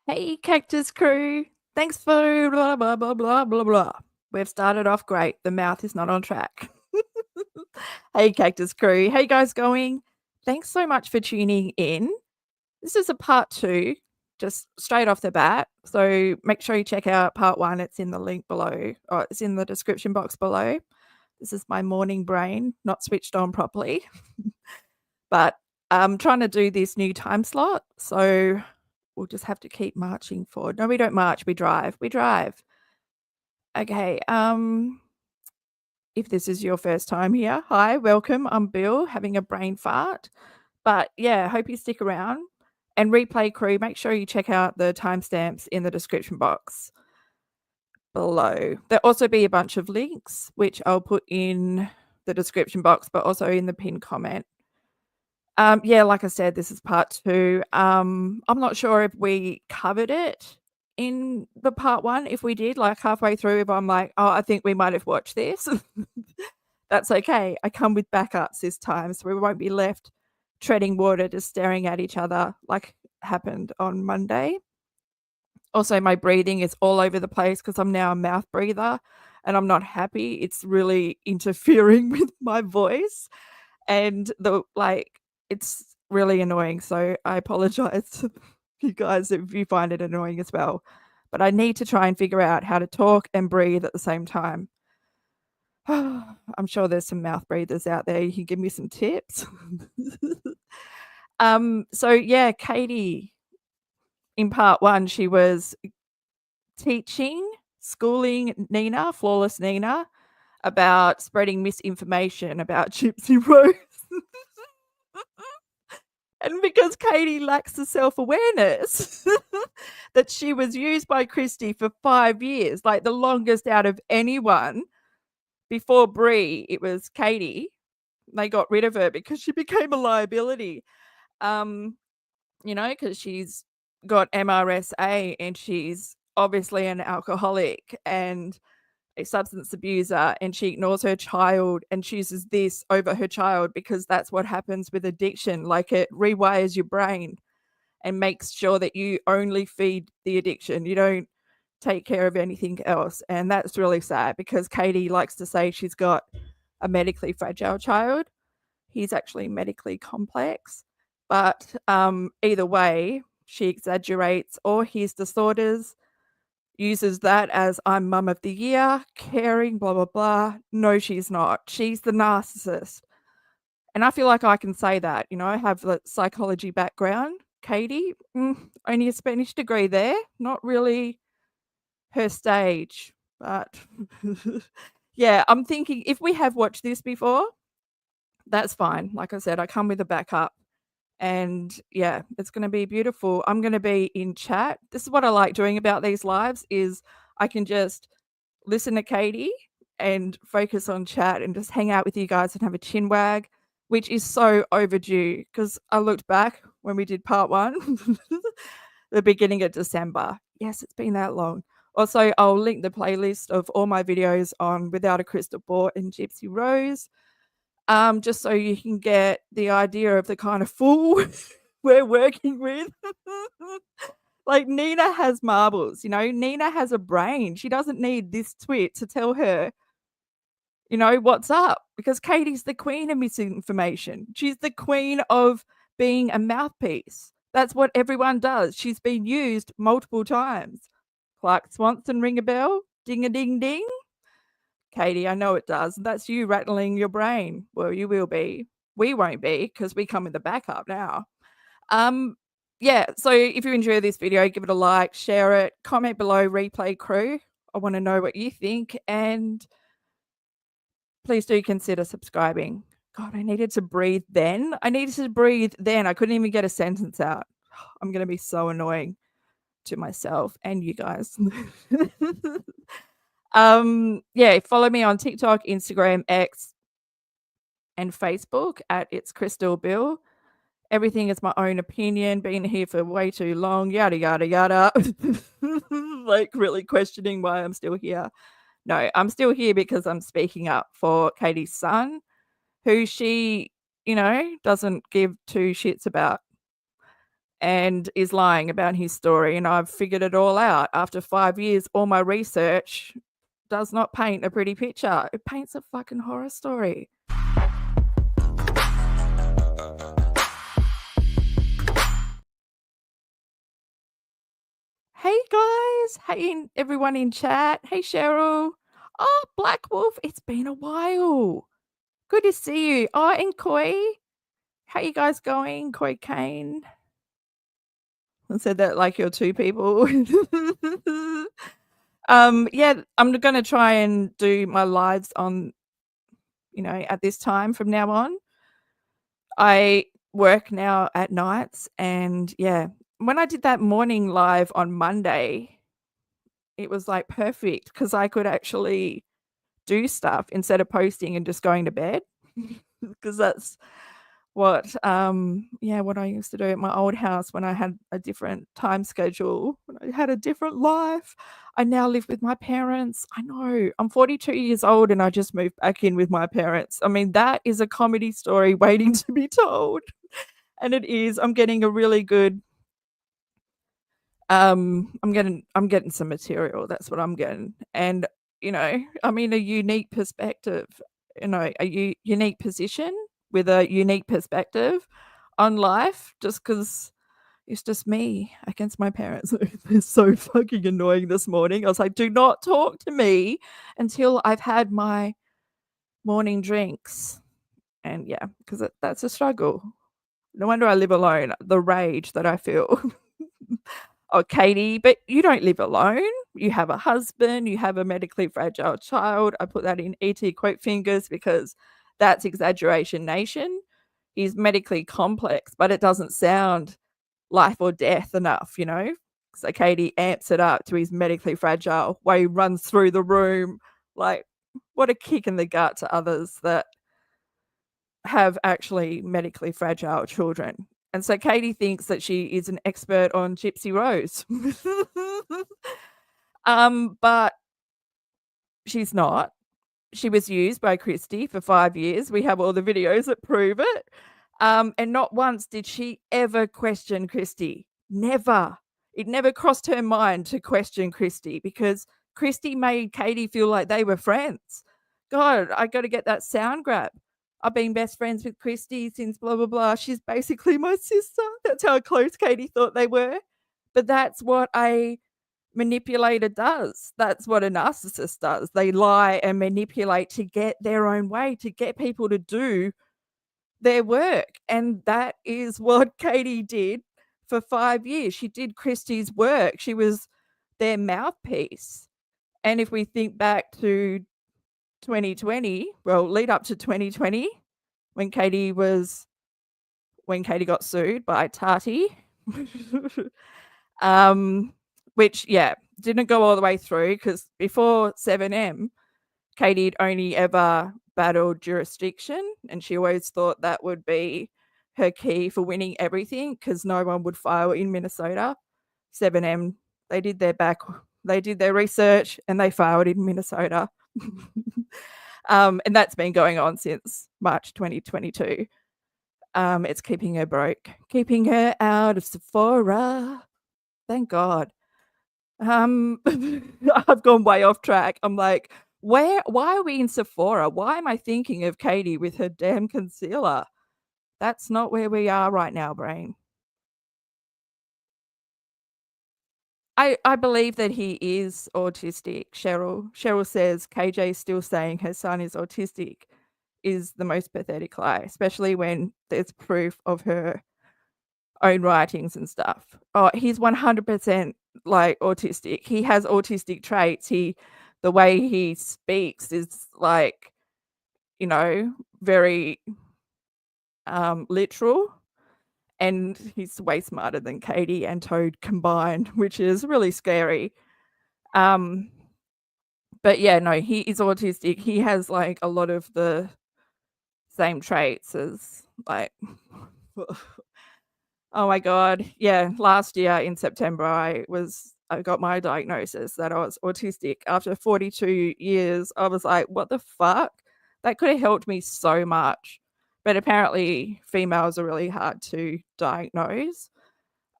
Hey, Cactus crew. Thanks for blah, blah, blah, blah, blah, blah. We've started off great. The mouth is not on track. Hey, Cactus crew. Hey, guys, going? Thanks so much for tuning in. This is a part 2, just straight off the bat. So make sure you check out part 1. It's in the link below, or it's in the description box below. This is my morning brain, not switched on properly. But I'm trying to do this new time slot. So we'll just have to keep marching forward. No, we don't march, we drive. We drive. Okay, if this is your first time here, hi, welcome. I'm Bill, having a brain fart. But yeah, hope you stick around. And replay crew, make sure you check out the timestamps in the description box below. There'll also be a bunch of links, which I'll put in the description box, but also in the pinned comment. Yeah, like I said, this is part 2. I'm not sure if we covered it in the part 1. If we did, like halfway through, if I'm like, oh, I think we might have watched this, that's okay. I come with backups this time, so we won't be left treading water, just staring at each other like happened on Monday. Also, my breathing is all over the place because I'm now a mouth breather and I'm not happy. It's really interfering with my voice. And it's really annoying. So I apologize to you guys if you find it annoying as well. But I need to try and figure out how to talk and breathe at the same time. I'm sure there's some mouth breathers out there. You can give me some tips. So yeah, Katie, in part 1, she was schooling Nina, flawless Nina, about spreading misinformation about Gypsy Rose. And because Katie lacks the self-awareness that she was used by Kristy for 5 years, like the longest out of anyone. Before Brie, it was Katie. They got rid of her because she became a liability. Because she's got MRSA and she's obviously an alcoholic and a substance abuser, and she ignores her child and chooses this over her child because that's what happens with addiction. Like, it rewires your brain and makes sure that you only feed the addiction. You don't take care of anything else. And that's really sad because Katie likes to say she's got a medically fragile child. He's actually medically complex. But either way, she exaggerates all his disorders, uses that as I'm mum of the year, caring, blah, blah, blah. No, she's not. She's the narcissist. And I feel like I can say that. I have the psychology background. Katie, only a Spanish degree there. Not really her stage. But yeah, I'm thinking if we have watched this before, that's fine. Like I said, I come with a backup. And yeah, it's going to be beautiful. I'm going to be in chat. This is what I like doing about these lives is I can just listen to Katie and focus on chat and just hang out with you guys and have a chin wag, which is so overdue because I looked back when we did part 1, the beginning of December. Yes, it's been that long. Also, I'll link the playlist of all my videos on Without a Crystal Ball and Gypsy Rose. Just so you can get the idea of the kind of fool we're working with. Like, Nina has marbles, Nina has a brain. She doesn't need this twit to tell her, what's up, because Katie's the queen of misinformation. She's the queen of being a mouthpiece. That's what everyone does. She's been used multiple times. Clark Swanson, ring a bell? Ding a ding ding. Katie, I know it does. That's you rattling your brain. Well, you will be. We won't be because we come with the backup now. Yeah, so if you enjoy this video, give it a like, share it, comment below, replay crew. I want to know what you think, and please do consider subscribing. God, I needed to breathe then. I couldn't even get a sentence out. I'm going to be so annoying to myself and you guys. Yeah, follow me on TikTok, Instagram, X, and Facebook at It's Crystal Bill. Everything is my own opinion. Been here for way too long. Yada yada yada. Like, really questioning why I'm still here. No, I'm still here because I'm speaking up for Katie's son, who she, doesn't give two shits about. and is lying about his story, and I've figured it all out. After 5 years, all my research does not paint a pretty picture. It paints a fucking horror story. Hey guys, hey everyone in chat. Hey Cheryl. Oh, Black Wolf, it's been a while. Good to see you. Oh, and Koi. How you guys going? Koi Kane. I said that like you're two people. Yeah, I'm gonna try and do my lives on, at this time from now on. I work now at nights, and yeah, when I did that morning live on Monday, it was like perfect because I could actually do stuff instead of posting and just going to bed. Because that's what I used to do at my old house when I had a different time schedule, when I had a different life. I now live with my parents. I know. I'm 42 years old and I just moved back in with my parents. I mean, that is a comedy story waiting to be told. And it is. I'm getting a really good I'm getting some material. That's what I'm getting. And, I'm in a unique perspective, a unique position with a unique perspective on life just because it's just me against my parents. They're so fucking annoying this morning. I was like, do not talk to me until I've had my morning drinks. And yeah, because that's a struggle. No wonder I live alone. The rage that I feel. Oh, Katie, but you don't live alone. You have a husband, you have a medically fragile child. I put that in ET quote fingers because that's exaggeration nation. He's medically complex, but it doesn't sound life or death enough, So Katie amps it up to his medically fragile, where he runs through the room. Like, what a kick in the gut to others that have actually medically fragile children. And so Katie thinks that she is an expert on Gypsy Rose. But she's not. She was used by Kristy for 5 years. We have all the videos that prove it. And not once did she ever question Kristy. Never. It never crossed her mind to question Kristy because Kristy made Katie feel like they were friends. God, I got to get that sound grab. I've been best friends with Kristy since blah, blah, blah. She's basically my sister. That's how close Katie thought they were. But that's what a manipulator does. That's what a narcissist does. They lie and manipulate to get their own way, to get people to do their work. And that is what Katie did for 5 years. She did Kristy's work. She was their mouthpiece. And if we think back to 2020, well, lead up to 2020, when Katie got sued by Tati, which, yeah, didn't go all the way through because before 7M, Katie'd only ever battled jurisdiction, and she always thought that would be her key for winning everything because no one would file in Minnesota. 7M, they did their research and they filed in Minnesota. And that's been going on since March 2022. It's keeping her broke, keeping her out of Sephora. Thank God. I've gone way off track. I'm like, why are we in Sephora? Why am I thinking of Katie with her damn concealer? That's not where we are right now, brain. I believe that he is autistic, Cheryl. Cheryl says KJ still saying her son is autistic is the most pathetic lie, especially when there's proof of her own writings and stuff. Oh, he's 100% like autistic. He has autistic traits. The way he speaks is like, very literal. And he's way smarter than Katie and Toad combined, which is really scary. But yeah, no, he is autistic. He has like a lot of the same traits as like oh my God. Yeah, last year in September I got my diagnosis that I was autistic. After 42 years, I was like, what the fuck? That could have helped me so much. But apparently females are really hard to diagnose.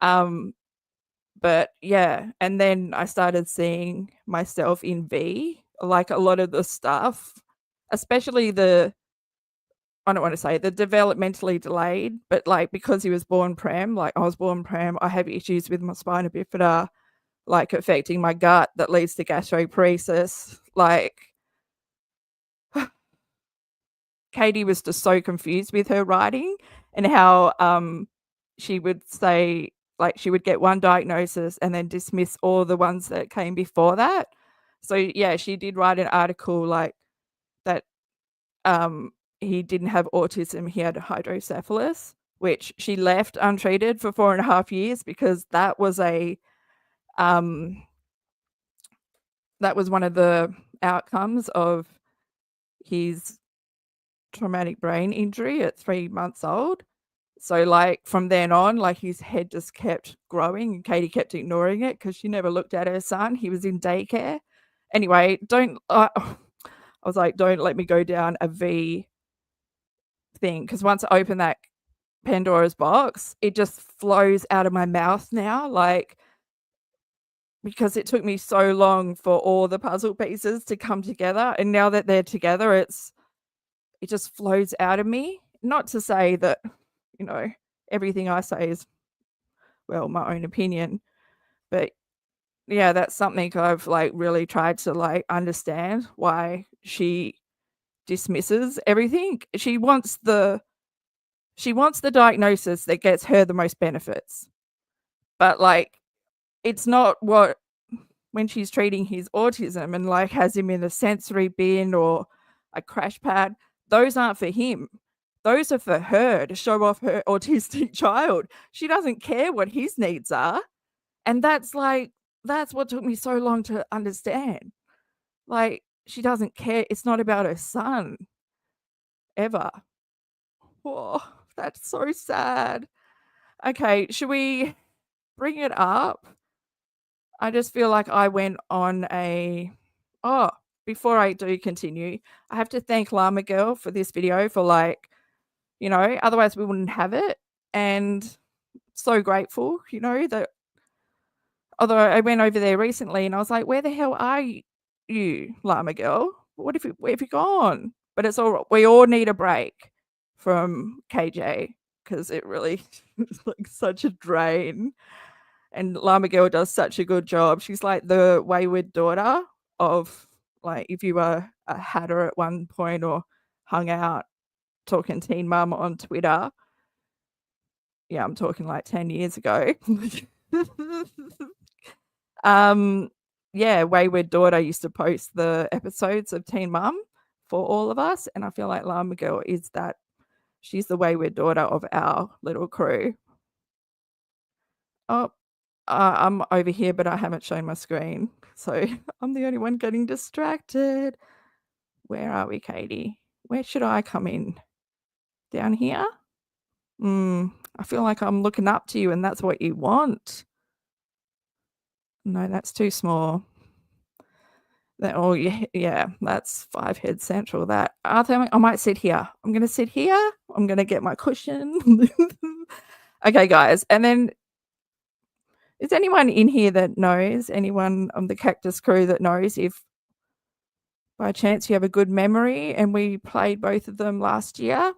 But yeah, and then I started seeing myself in V, like a lot of the stuff, especially I don't want to say the developmentally delayed, but like because he was born prem, like I was born prem, I have issues with my spina bifida, like affecting my gut that leads to gastroparesis. Like Katie was just so confused with her writing and how she would say, like, she would get one diagnosis and then dismiss all the ones that came before that. So yeah, she did write an article like that he didn't have autism, he had hydrocephalus, which she left untreated for 4.5 years because that was one of the outcomes of his traumatic brain injury at 3 months old. So like from then on, like his head just kept growing and Katie kept ignoring it because she never looked at her son. He was in daycare. Anyway, I was like, don't let me go down a V thing, because once I open that Pandora's box, it just flows out of my mouth now, like, because it took me so long for all the puzzle pieces to come together, and now that they're together, it just flows out of me. Not to say that, you know, everything I say is, well, my own opinion, but yeah, that's something I've like really tried to like understand why she dismisses everything. She wants the diagnosis that gets her the most benefits. But like it's not what, when she's treating his autism and like has him in a sensory bin or a crash pad, those aren't for him. Those are for her to show off her autistic child. She doesn't care what his needs are. And that's what took me so long to understand. Like, she doesn't care. It's not about her son ever. Oh, that's so sad. Okay, should we bring it up? I just feel like I went on before I do continue, I have to thank Llama Girl for this video for like, you know, otherwise we wouldn't have it. And so grateful, you know, that although I went over there recently and I was like, where the hell are you, Llama Girl? Where have you gone? But it's all right. We all need a break from KJ because it really is like such a drain. And Llama Girl does such a good job. She's like the wayward daughter of, like, if you were a hatter at one point or hung out talking Teen Mum on Twitter. Yeah, I'm talking like 10 years ago. Yeah, wayward daughter used to post the episodes of Teen Mum for all of us, and I feel like Llama Girl is that. She's the wayward daughter of our little crew. Oh, I'm over here, but I haven't shown my screen, so I'm the only one getting distracted. Where are we, Katie? Where should I come in? Down here? I feel like I'm looking up to you and that's what you want. No, that's too small. Yeah, that's 5 head central. That I might sit here. I'm gonna sit here. I'm gonna get my cushion. Okay, guys, and then is anyone in here that knows, anyone on the Cactus crew that knows if by chance you have a good memory and we played both of them last year?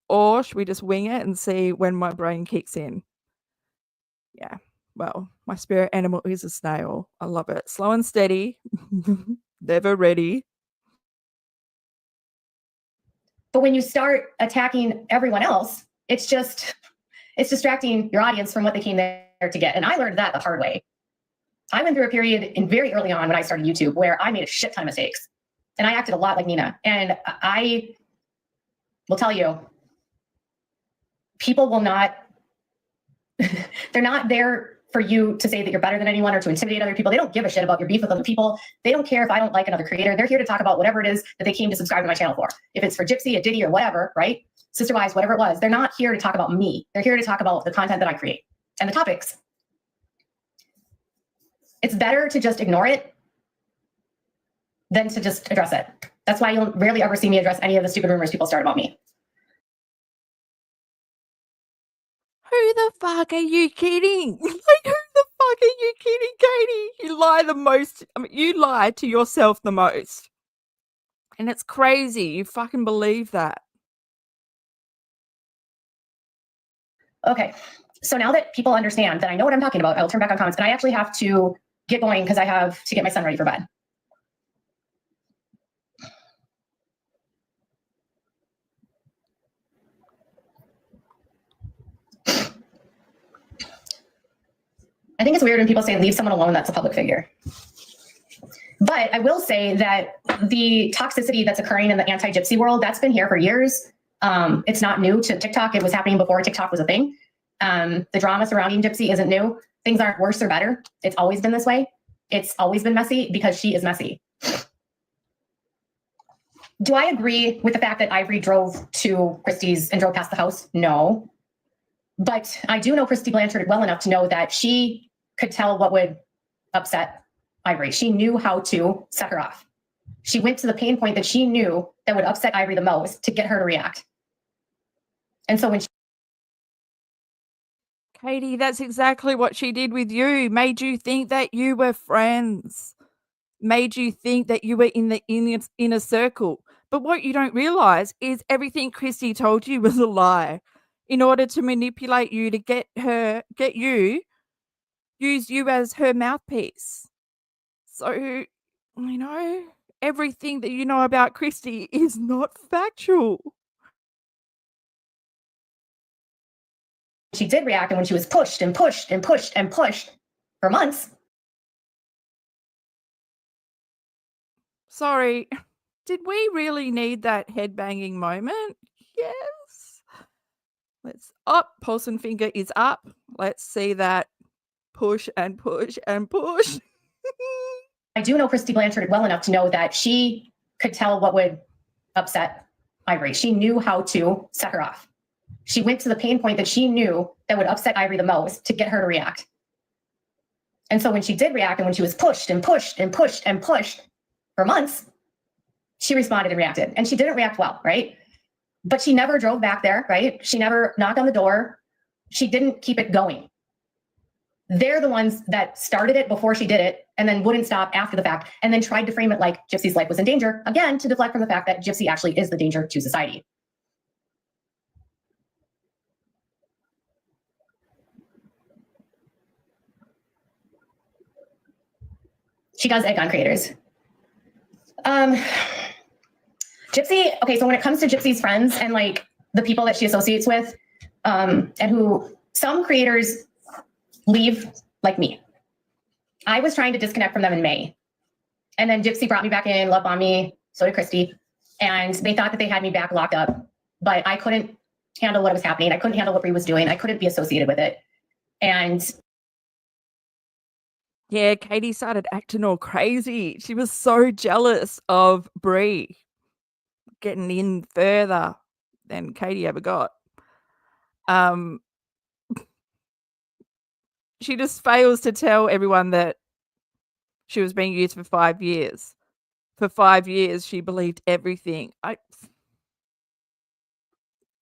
Or should we just wing it and see when my brain kicks in? Yeah, well, my spirit animal is a snail. I love it. Slow and steady, never ready. But when you start attacking everyone else, it's distracting your audience from what they came there to get. And I learned that the hard way. I went through a period in very early on when I started YouTube where I made a shit ton of mistakes. And I acted a lot like Nina. And I will tell you, people will not, they're not there for you to say that you're better than anyone or to intimidate other people. They don't give a shit about your beef with other people. They don't care if I don't like another creator. They're here to talk about whatever it is that they came to subscribe to my channel for. If it's for Gypsy, a Diddy, or whatever, right? Sister Wives, whatever it was. They're not here to talk about me. They're here to talk about the content that I create and the topics. It's better to just ignore it than to just address it. That's why you'll rarely ever see me address any of the stupid rumors people start about me. Who the fuck are you kidding? Like, who the fuck are you kidding, Katie? You lie the most. I mean, you lie to yourself the most. And it's crazy. You fucking believe that. Okay. So now that people understand that I know what I'm talking about, I'll turn back on comments, and I actually have to get going because I have to get my son ready for bed. I think it's weird when people say leave someone alone that's a public figure. But I will say that the toxicity that's occurring in the anti-gypsy world, that's been here for years. It's not new to TikTok. It was happening before TikTok was a thing. The drama surrounding Gypsy isn't new. Things aren't worse or better. It's always been this way. It's always been messy because she is messy. Do I agree with the fact that Ivory drove to Kristy's and drove past the house? No. But I do know Kristy Blanchard well enough to know that she could tell what would upset Ivory. She knew how to set her off. She went to the pain point that she knew that would upset Ivory the most to get her to react. And so when she... Katie, that's exactly what she did with you. Made you think that you were friends. Made you think that you were in the inner circle. But what you don't realize is everything Kristy told you was a lie in order to manipulate you to use you as her mouthpiece. So, you know, everything that you know about Kristy is not factual. She did react, and when she was pushed and pushed and pushed and pushed for months. Sorry, did we really need that headbanging moment? Yes. Let's up. Pulse and finger is up. Let's see that push and push and push. I do know Kristy Blanchard well enough to know that she could tell what would upset Ivory. She knew how to set her off. She went to the pain point that she knew that would upset Ivory the most to get her to react. And so when she did react, and when she was pushed and pushed and pushed and pushed for months, she responded and reacted. And she didn't react well, right? But she never drove back there, right? She never knocked on the door. She didn't keep it going. They're the ones that started it before she did it and then wouldn't stop after the fact and then tried to frame it like Gypsy's life was in danger, again, to deflect from the fact that Gypsy actually is the danger to society. She does egg on creators. Gypsy, okay, so when it comes to Gypsy's friends and like the people that she associates with, and who some creators leave like me. I was trying to disconnect from them in May. And then Gypsy brought me back in, love bombed me, so did Kristy. And they thought that they had me back locked up, but I couldn't handle what was happening. I couldn't handle what Brie was doing. I couldn't be associated with it. And yeah, Katie started acting all crazy. She was so jealous of Brie getting in further than Katie ever got. She just fails to tell everyone that she was being used for 5 years. For 5 years, she believed everything.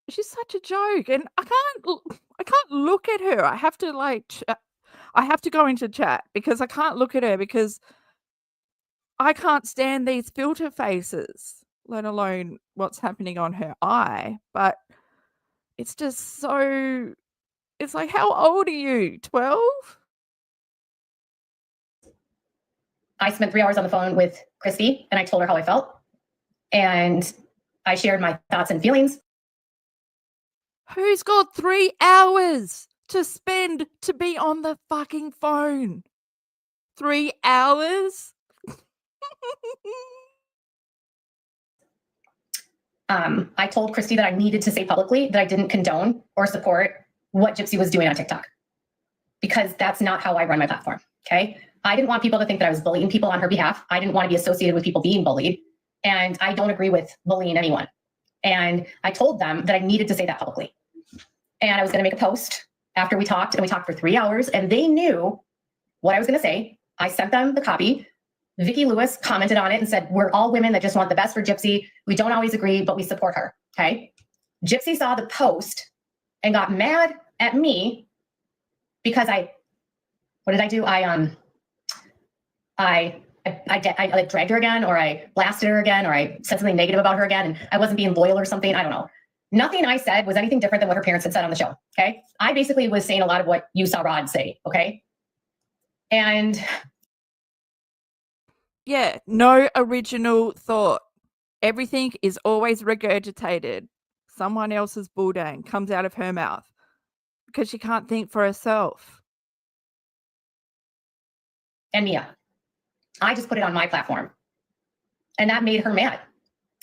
She's such a joke, and I can't look at her. I have to I have to go into chat because I can't look at her because I can't stand these filter faces, let alone what's happening on her eye. But it's just so, it's like, how old are you? 12? I spent 3 hours on the phone with Kristy and I told her how I felt. And I shared my thoughts and feelings. Who's got 3 hours to spend to be on the fucking phone? 3 hours? I told Kristy that I needed to say publicly that I didn't condone or support what Gypsy was doing on TikTok, because that's not how I run my platform, okay? I didn't want people to think that I was bullying people on her behalf. I didn't want to be associated with people being bullied, and I don't agree with bullying anyone. And I told them that I needed to say that publicly. And I was going to make a post after we talked, and we talked for 3 hours, and they knew what I was going to say. I sent them the copy. Vicky Lewis commented on it and said, we're all women that just want the best for Gypsy. We don't always agree, but we support her, okay? Gypsy saw the post and got mad at me because what did I do? I like dragged her again, or I blasted her again, or I said something negative about her again, and I wasn't being loyal or something. I don't know. Nothing I said was anything different than what her parents had said on the show. Okay. I basically was saying a lot of what you saw Rod say. Okay. And yeah, no original thought. Everything is always regurgitated. Someone else's bulldang comes out of her mouth because she can't think for herself. And Mia, I just put it on my platform, and that made her mad.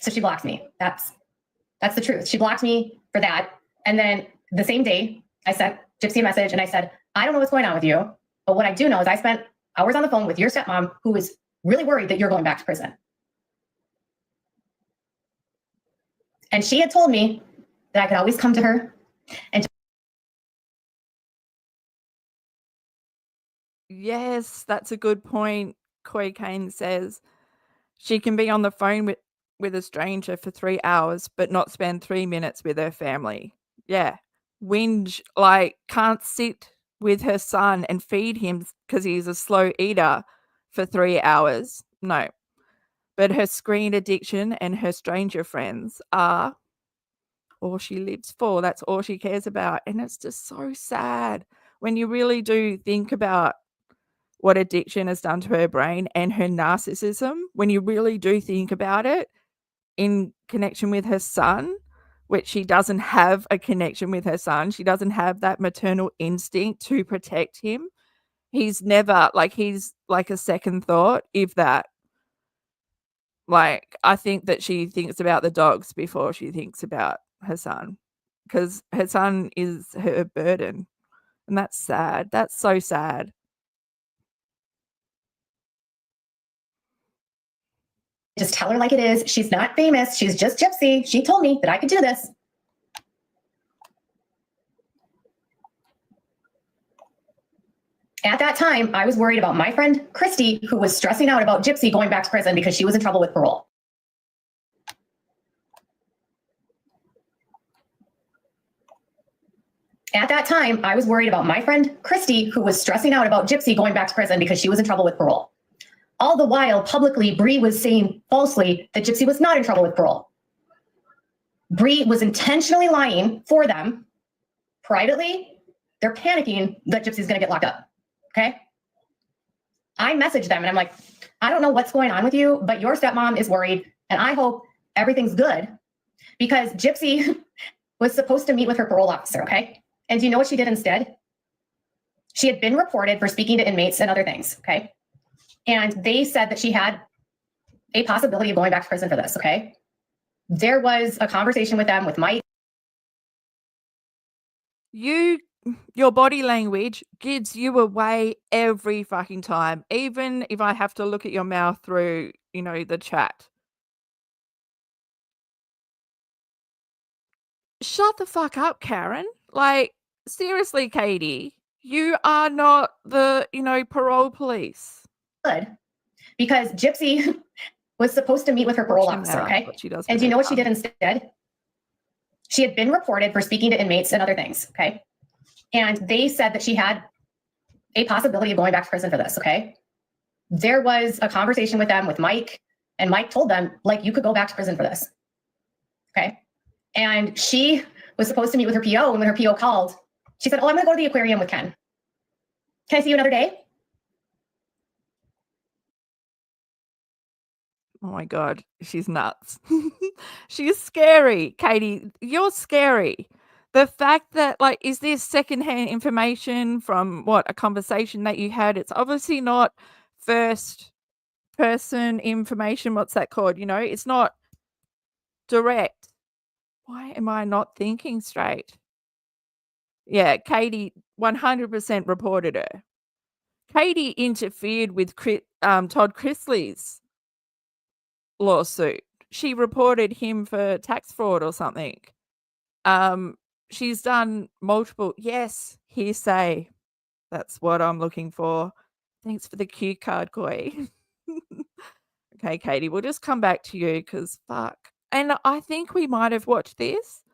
So she blocked me. That's the truth. She blocked me for that. And then the same day, I sent Gypsy a message and I said, I don't know what's going on with you, but what I do know is I spent hours on the phone with your stepmom, who is really worried that you're going back to prison. And she had told me that I could always come to her and yes, that's a good point. Koi Kane says she can be on the phone with a stranger for 3 hours, but not spend 3 minutes with her family. Yeah. Whinge, like, can't sit with her son and feed him because he's a slow eater for 3 hours. No. But her screen addiction and her stranger friends are all she lives for. That's all she cares about. And it's just so sad when you really do think about what addiction has done to her brain and her narcissism. When you really do think about it in connection with her son, which she doesn't have a connection with her son. She doesn't have that maternal instinct to protect him. He's never, like, he's like a second thought, if that. Like, I think that she thinks about the dogs before she thinks about her son, because her son is her burden. And that's sad. That's so sad. just tell her like it is. She's not famous. She's just Gypsy. She told me that I could do this. At that time, I was worried about my friend Kristy, who was stressing out about Gypsy going back to prison because she was in trouble with parole. At that time, I was worried about my friend Kristy, who was stressing out about Gypsy going back to prison because she was in trouble with parole. All the while, publicly, Bree was saying falsely that Gypsy was not in trouble with parole. Bree was intentionally lying for them. Privately, they're panicking that Gypsy's gonna get locked up, okay? I messaged them and I'm like, I don't know what's going on with you, but your stepmom is worried and I hope everything's good, because Gypsy was supposed to meet with her parole officer, okay? And do you know what she did instead? She had been reported for speaking to inmates and other things, okay? And they said that she had a possibility of going back to prison for this, okay? There was a conversation with them, with Mike. Your body language gives you away every fucking time, even if I have to look at your mouth through, the chat. Shut the fuck up, Karen. Like, seriously, Katie, you are not the, parole police. Good, because Gypsy was supposed to meet with her parole officer, okay? And do you know what she did instead? She had been reported for speaking to inmates and other things, okay? And they said that she had a possibility of going back to prison for this, okay? There was a conversation with them, with Mike, and Mike told them, like, you could go back to prison for this, okay? And she was supposed to meet with her PO, and when her PO called, she said, oh, I'm gonna go to the aquarium with Ken. Can I see you another day? Oh my God, she's nuts. She's scary, Katie. You're scary. The fact that, like, is this secondhand information from a conversation that you had? It's obviously not first person information. What's that called? It's not direct. Why am I not thinking straight? Yeah, Katie 100% reported her. Katie interfered with Todd Chrisley's lawsuit. She reported him for tax fraud or something. She's done multiple, yes, hearsay. That's what I'm looking for. Thanks for the cue card, Koi. Okay, Katie, we'll just come back to you because fuck. And I think we might have watched this,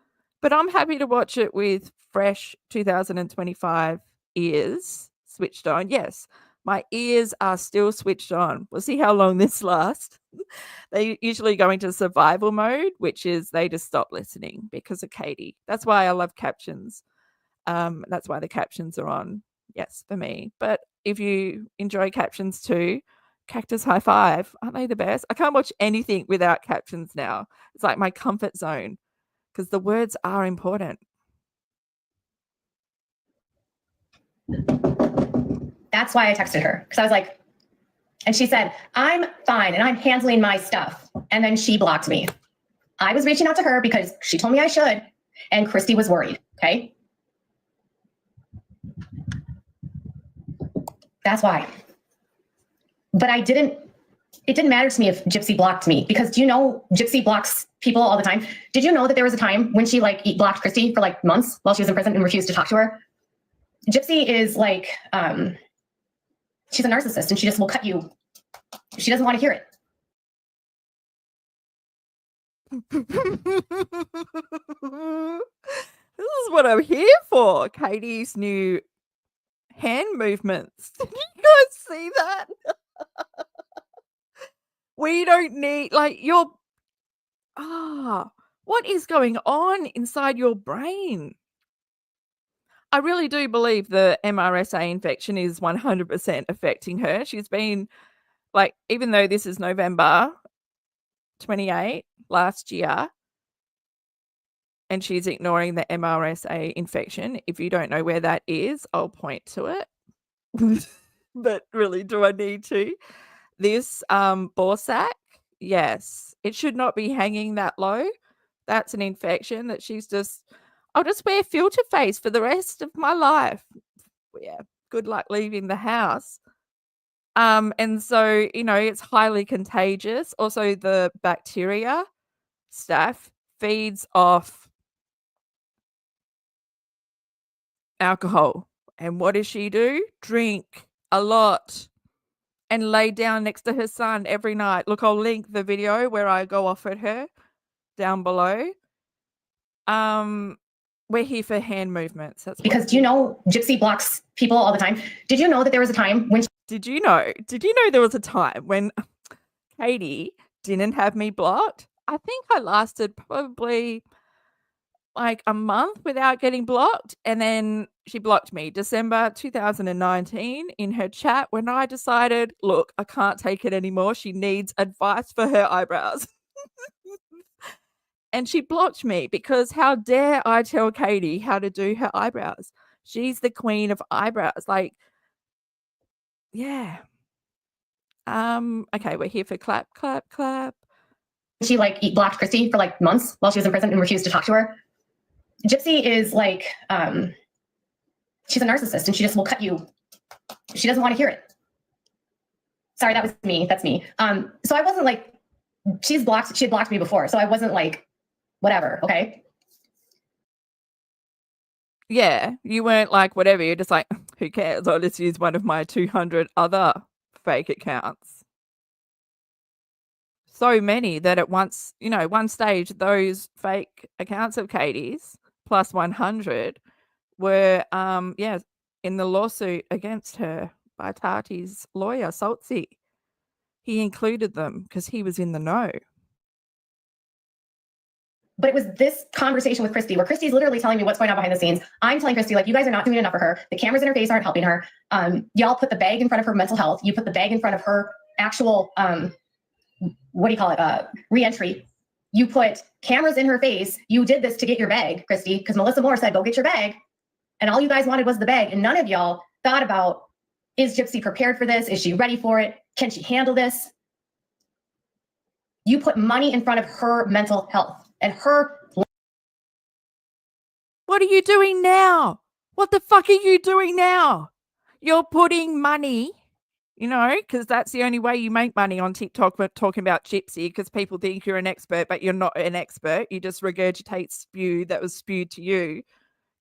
But I'm happy to watch it with fresh 2025 ears switched on. Yes, my ears are still switched on. We'll see how long this lasts. They usually go into survival mode, which is they just stop listening because of Katie. That's why I love captions. That's why the captions are on. Yes, for me. But if you enjoy captions too, Cactus high five. Aren't they the best? I can't watch anything without captions now. It's like my comfort zone because the words are important. That's why I texted her, because I was like, and she said, I'm fine and I'm handling my stuff. And then she blocked me. I was reaching out to her because she told me I should, and Kristy was worried. Okay. That's why. But it didn't matter to me if Gypsy blocked me, because do you know Gypsy blocks people all the time? Did you know that there was a time when she blocked Kristy for like months while she was in prison and refused to talk to her? Gypsy is like, she's a narcissist and she just will cut you. She doesn't want to hear it. This is what I'm here for. Katie's new hand movements. Did you guys see that? We don't need, like, what is going on inside your brain? I really do believe the MRSA infection is 100% affecting her. She's been, like, even though this is November 28 last year, and she's ignoring the MRSA infection. If you don't know where that is, I'll point to it. But really, do I need to? This ball sack, yes, it should not be hanging that low. That's an infection that I'll just wear filter face for the rest of my life. Yeah, good luck leaving the house. And so, it's highly contagious. Also, the bacteria staph feeds off alcohol. And what does she do? Drink a lot and lay down next to her son every night. Look, I'll link the video where I go off at her down below. We're here for hand movements. That's because do you know Gypsy blocks people all the time? Did you know that there was a time when Did you know there was a time when Katie didn't have me blocked? I think I lasted probably like a month without getting blocked, and then she blocked me December 2019 in her chat when I decided, look, I can't take it anymore. She needs advice for her eyebrows. And she blocked me because how dare I tell Katie how to do her eyebrows? She's the queen of eyebrows. Like, yeah. Okay, we're here for clap, clap, clap. She blocked Kristy for like months while she was in prison and refused to talk to her. Gypsy is like, she's a narcissist and she just will cut you. She doesn't want to hear it. Sorry, that was me. That's me. So I wasn't like, she had blocked me before. So I wasn't like, whatever. Okay. Yeah. You weren't like, whatever. You're just like, who cares? I'll just use one of my 200 other fake accounts. So many that at one stage, those fake accounts of Katie's plus 100 were, in the lawsuit against her by Tati's lawyer, Saltzy. He included them because he was in the know. But it was this conversation with Kristy where Kristy's literally telling me what's going on behind the scenes. I'm telling Kristy, like, you guys are not doing enough for her. The cameras in her face aren't helping her. Y'all put the bag in front of her mental health. You put the bag in front of her actual, re-entry. You put cameras in her face. You did this to get your bag, Kristy, because Melissa Moore said, go get your bag. And all you guys wanted was the bag. And none of y'all thought about, is Gypsy prepared for this? Is she ready for it? Can she handle this? You put money in front of her mental health and her. What are you doing now? What the fuck are you doing now? You're putting money, because that's the only way you make money on TikTok, but talking about Gypsy, because people think you're an expert, but you're not an expert. You just regurgitate spew that was spewed to you,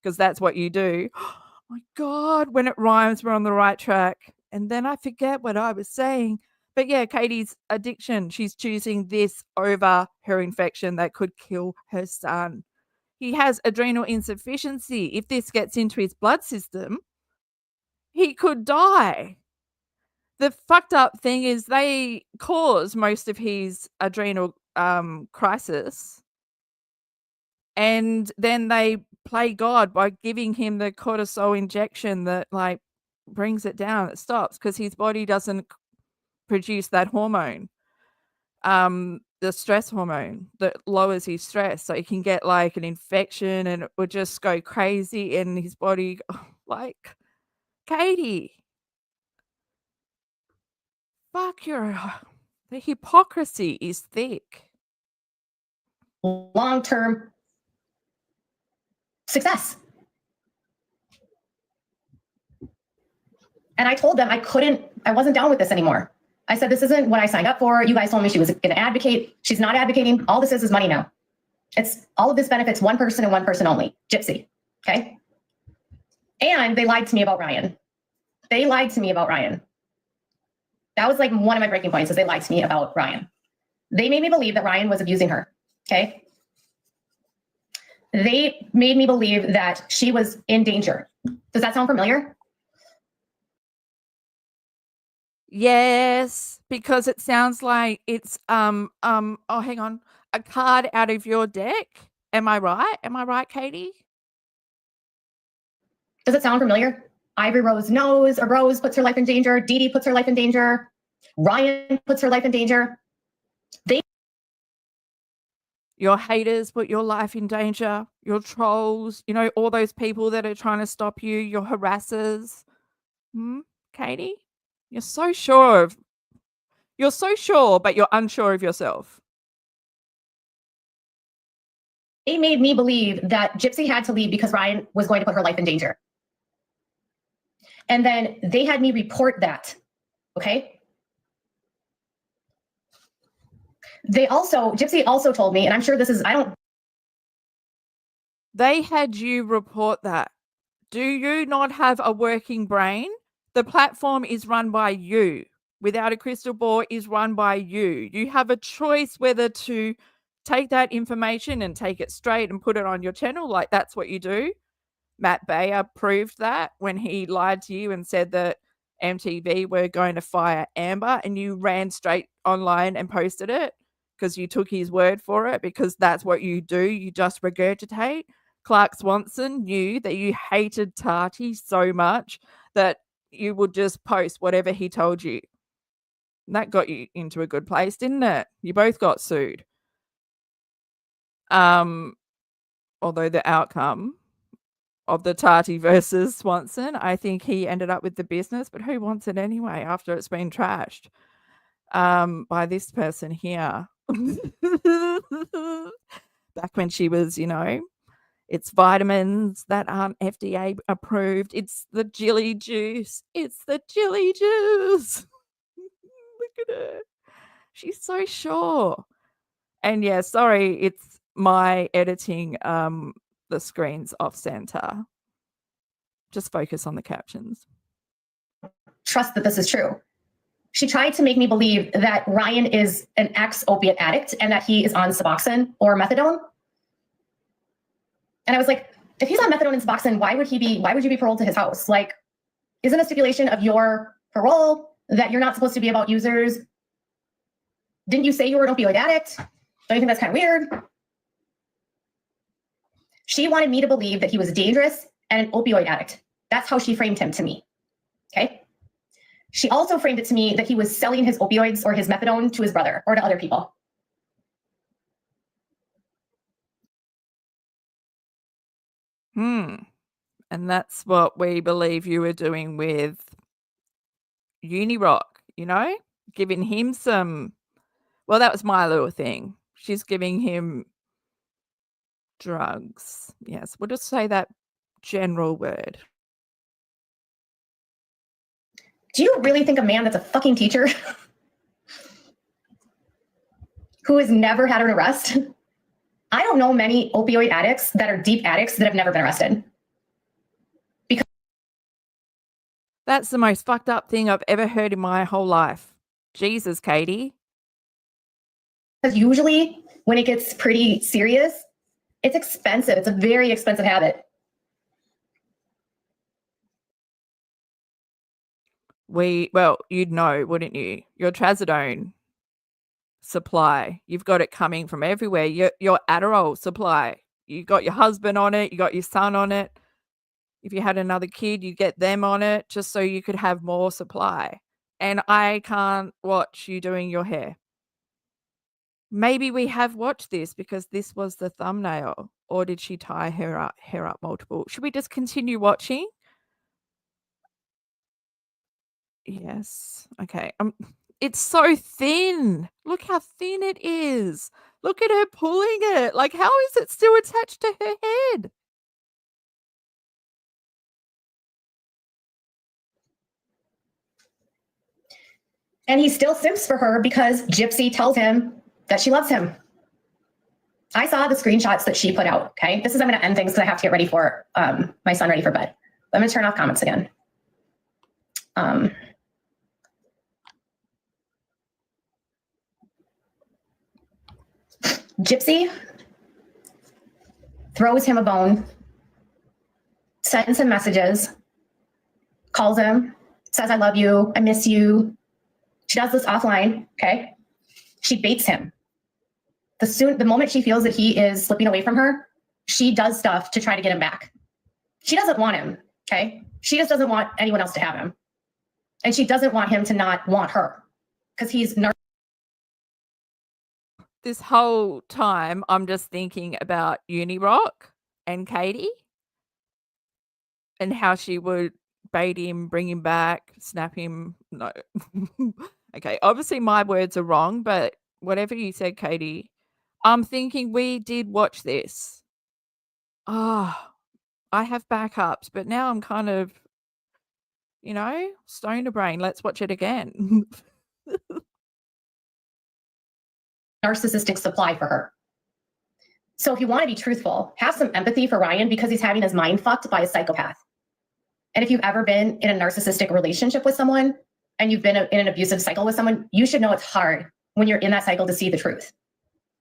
because that's what you do. Oh my God, when it rhymes, we're on the right track. And then I forget what I was saying. But yeah, Katie's addiction, she's choosing this over her infection that could kill her son. He has adrenal insufficiency. If this gets into his blood system, he could die. The fucked up thing is they cause most of his adrenal crisis, and then they play God by giving him the cortisol injection that like brings it down. It stops because his body doesn't produce that hormone, the stress hormone that lowers his stress, so he can get like an infection and it would just go crazy in his body. Like, Katie, fuck, the hypocrisy is thick. Long-term success. And I told them I wasn't down with this anymore. I said, this isn't what I signed up for. You guys told me she was going to advocate. She's not advocating. All this is money now. It's all of this benefits one person and one person only, Gypsy. Okay. And they lied to me about Ryan. They lied to me about Ryan. That was like one of my breaking points, is they lied to me about Ryan. They made me believe that Ryan was abusing her. Okay. They made me believe that she was in danger. Does that sound familiar? Yes, because it sounds like it's oh, hang on, a card out of your deck. Am I right? Am I right, Katie? Does it sound familiar? Ivory Rose knows, or Rose puts her life in danger. Dee Dee puts her life in danger. Ryan puts her life in danger. Your haters put your life in danger. Your trolls, you know, all those people that are trying to stop you, your harassers. Katie? You're so sure, but you're unsure of yourself. They made me believe that Gypsy had to leave because Ryan was going to put her life in danger. And then they had me report that, okay? Gypsy also told me, and I'm sure this is, They had you report that. Do you not have a working brain? The platform is run by you. Without a Crystal Ball is run by you. You have a choice whether to take that information and take it straight and put it on your channel. Like, that's what you do. Matt BAIER proved that when he lied to you and said that MTV were going to fire Amber, and you ran straight online and posted it because you took his word for it, because that's what you do. You just regurgitate. Clark Swanson knew that you hated Tati so much that you would just post whatever he told you. And that got you into a good place, didn't it? You both got sued. Although the outcome of the Tati versus Swanson, I think he ended up with the business, but who wants it anyway after it's been trashed by this person here? Back when she was, you know, it's vitamins that aren't FDA approved. It's the Jilly juice. It's the Jilly juice. Look at her. She's so sure. And yeah, sorry, it's my editing the screens off center. Just focus on the captions. Trust that this is true. She tried to make me believe that Ryan is an ex-opiate addict and that he is on Suboxone or methadone. And I was like, if he's on methadone and Suboxone, why would you be paroled to his house? Like, isn't a stipulation of your parole that you're not supposed to be about users? Didn't you say you were an opioid addict? Don't you think that's kind of weird? She wanted me to believe that he was dangerous and an opioid addict. That's how she framed him to me, okay? She also framed it to me that he was selling his opioids or his methadone to his brother or to other people. And that's what we believe you were doing with UNIROCK, you know? Giving him some, well, that was my little thing. She's giving him drugs. Yes, we'll just say that general word. Do you really think a man that's a fucking teacher who has never had an arrest? I don't know many opioid addicts that are deep addicts that have never been arrested. Because that's the most fucked up thing I've ever heard in my whole life. Jesus, Katie. Because usually when it gets pretty serious, It's expensive. It's a very expensive habit. Well, you'd know, wouldn't you? Your trazodone supply, you've got it coming from everywhere. Your Adderall supply, you got your husband on it, you got your son on it. If you had another kid, you get them on it just so you could have more supply. And I can't watch you doing your hair. Maybe we have watched this because this was the thumbnail. Or did she tie her hair up multiple? Should we just continue watching? Yes. Okay. It's so thin. Look how thin it is. Look at her pulling it. Like, how is it still attached to her head? And he still simps for her because Gypsy tells him that she loves him. I saw the screenshots that she put out, okay? I'm going to end things because I have to get ready for my son ready for bed. I'm going to turn off comments again. Gypsy throws him a bone, sends him messages, calls him, says, I love you, I miss you. She does this offline, okay? She baits him. The moment she feels that he is slipping away from her, she does stuff to try to get him back. She doesn't want him, okay? She just doesn't want anyone else to have him. And she doesn't want him to not want her because he's This whole time, I'm just thinking about UNIROCK and Katie and how she would bait him, bring him back, snap him. No. Okay, obviously my words are wrong, but whatever you said, Katie, I'm thinking we did watch this. I have backups, but now I'm kind of, stoner brain. Let's watch it again. narcissistic supply for her. So if you want to be truthful, have some empathy for Ryan because he's having his mind fucked by a psychopath. And if you've ever been in a narcissistic relationship with someone and you've been in an abusive cycle with someone, you should know it's hard when you're in that cycle to see the truth.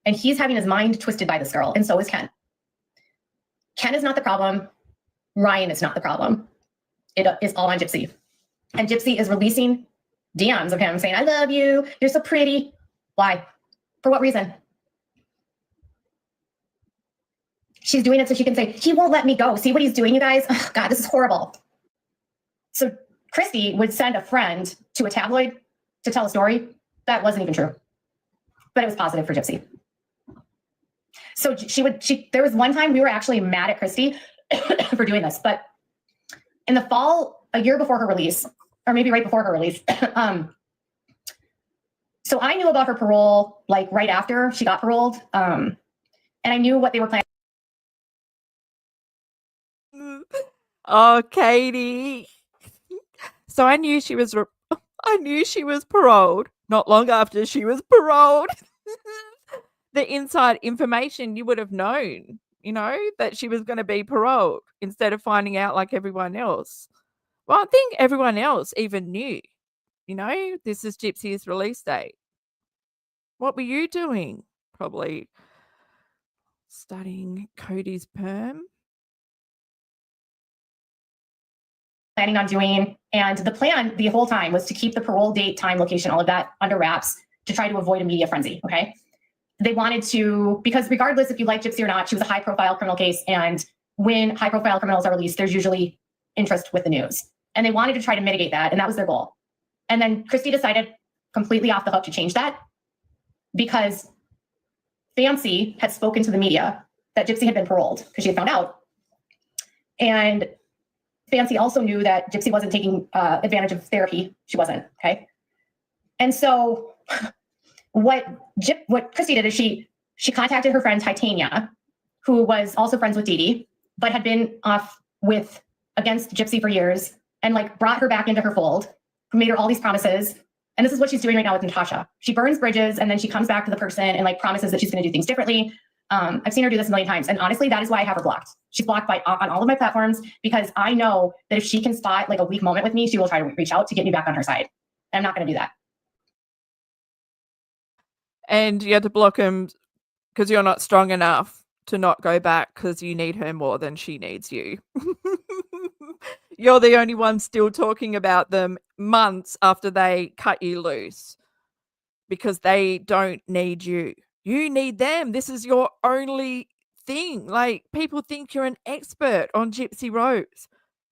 And he's having his mind twisted by this girl, and so is Ken. Ken is not the problem. Ryan is not the problem. It is all on Gypsy. And Gypsy is releasing DMs of him saying, I love you, you're so pretty. Why? For what reason? She's doing it so she can say, he won't let me go. See what he's doing, you guys? Oh, God, this is horrible. So Kristy would send a friend to a tabloid to tell a story. That wasn't even true, but it was positive for Gypsy. So there was one time we were actually mad at Kristy for doing this, but in the fall, a year before her release, or maybe right before her release, so I knew about her parole, like right after she got paroled. And I knew what they were planning. Oh, Katie. So I knew she was paroled not long after she was paroled. The inside information you would have known, that she was going to be paroled instead of finding out like everyone else. Well, I think everyone else even knew, this is Gypsy's release date. What were you doing? Probably studying Cody's perm. Planning on doing, and the plan the whole time was to keep the parole date, time, location, all of that under wraps to try to avoid a media frenzy, okay? They wanted to, because regardless if you like Gypsy or not, she was a high profile criminal case, and when high profile criminals are released, there's usually interest with the news. And they wanted to try to mitigate that, and that was their goal. And then Kristy decided completely off the hook to change that because Fancy had spoken to the media that Gypsy had been paroled because she had found out. And Fancy also knew that Gypsy wasn't taking advantage of therapy. She wasn't, okay? And so what Kristy did is she contacted her friend Titania, who was also friends with Dee Dee, but had been off against Gypsy for years, and like brought her back into her fold, made her all these promises. And this is what she's doing right now with Natasha. She burns bridges and then she comes back to the person and like promises that she's going to do things differently. I've seen her do this a million times. And honestly, that is why I have her blocked. She's blocked on all of my platforms because I know that if she can spot like a weak moment with me, she will try to reach out to get me back on her side. And I'm not going to do that. And you had to block him because you're not strong enough to not go back because you need her more than she needs you. You're the only one still talking about them months after they cut you loose because they don't need you. You need them. This is your only thing. Like, people think you're an expert on Gypsy Rose.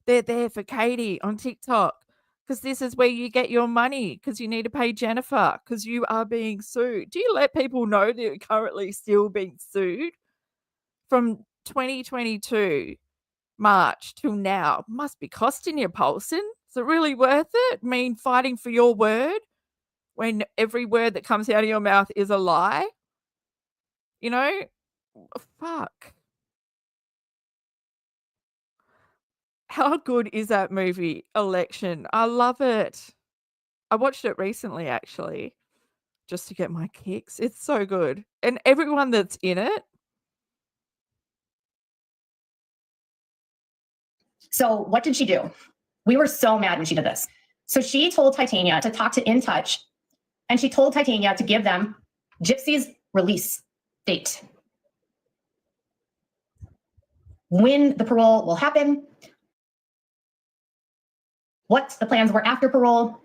They're there for Katie on TikTok because this is where you get your money because you need to pay Jennifer because you are being sued. Do you let people know that you're currently still being sued? From 2022 March till now, must be costing you, Paulson. Is it really worth it? I mean, fighting for your word when every word that comes out of your mouth is a lie? You know? Fuck. How good is that movie, Election? I love it. I watched it recently, actually, just to get my kicks. It's so good. And everyone that's in it. So what did she do? We were so mad when she did this. So she told Titania to talk to In Touch, and she told Titania to give them Gypsy's release date, when the parole will happen, what the plans were after parole,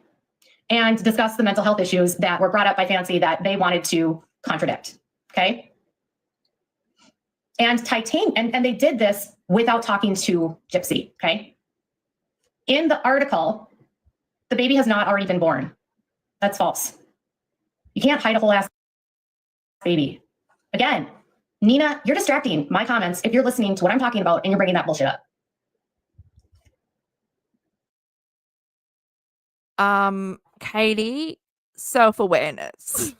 and discuss the mental health issues that were brought up by Fancy that they wanted to contradict. Okay. And and they did this without talking to Gypsy. Okay. In the article, the baby has not already been born. That's false. You can't hide a whole ass baby. Again, Nina, you're distracting my comments if you're listening to what I'm talking about and you're bringing that bullshit up. Katie, self-awareness.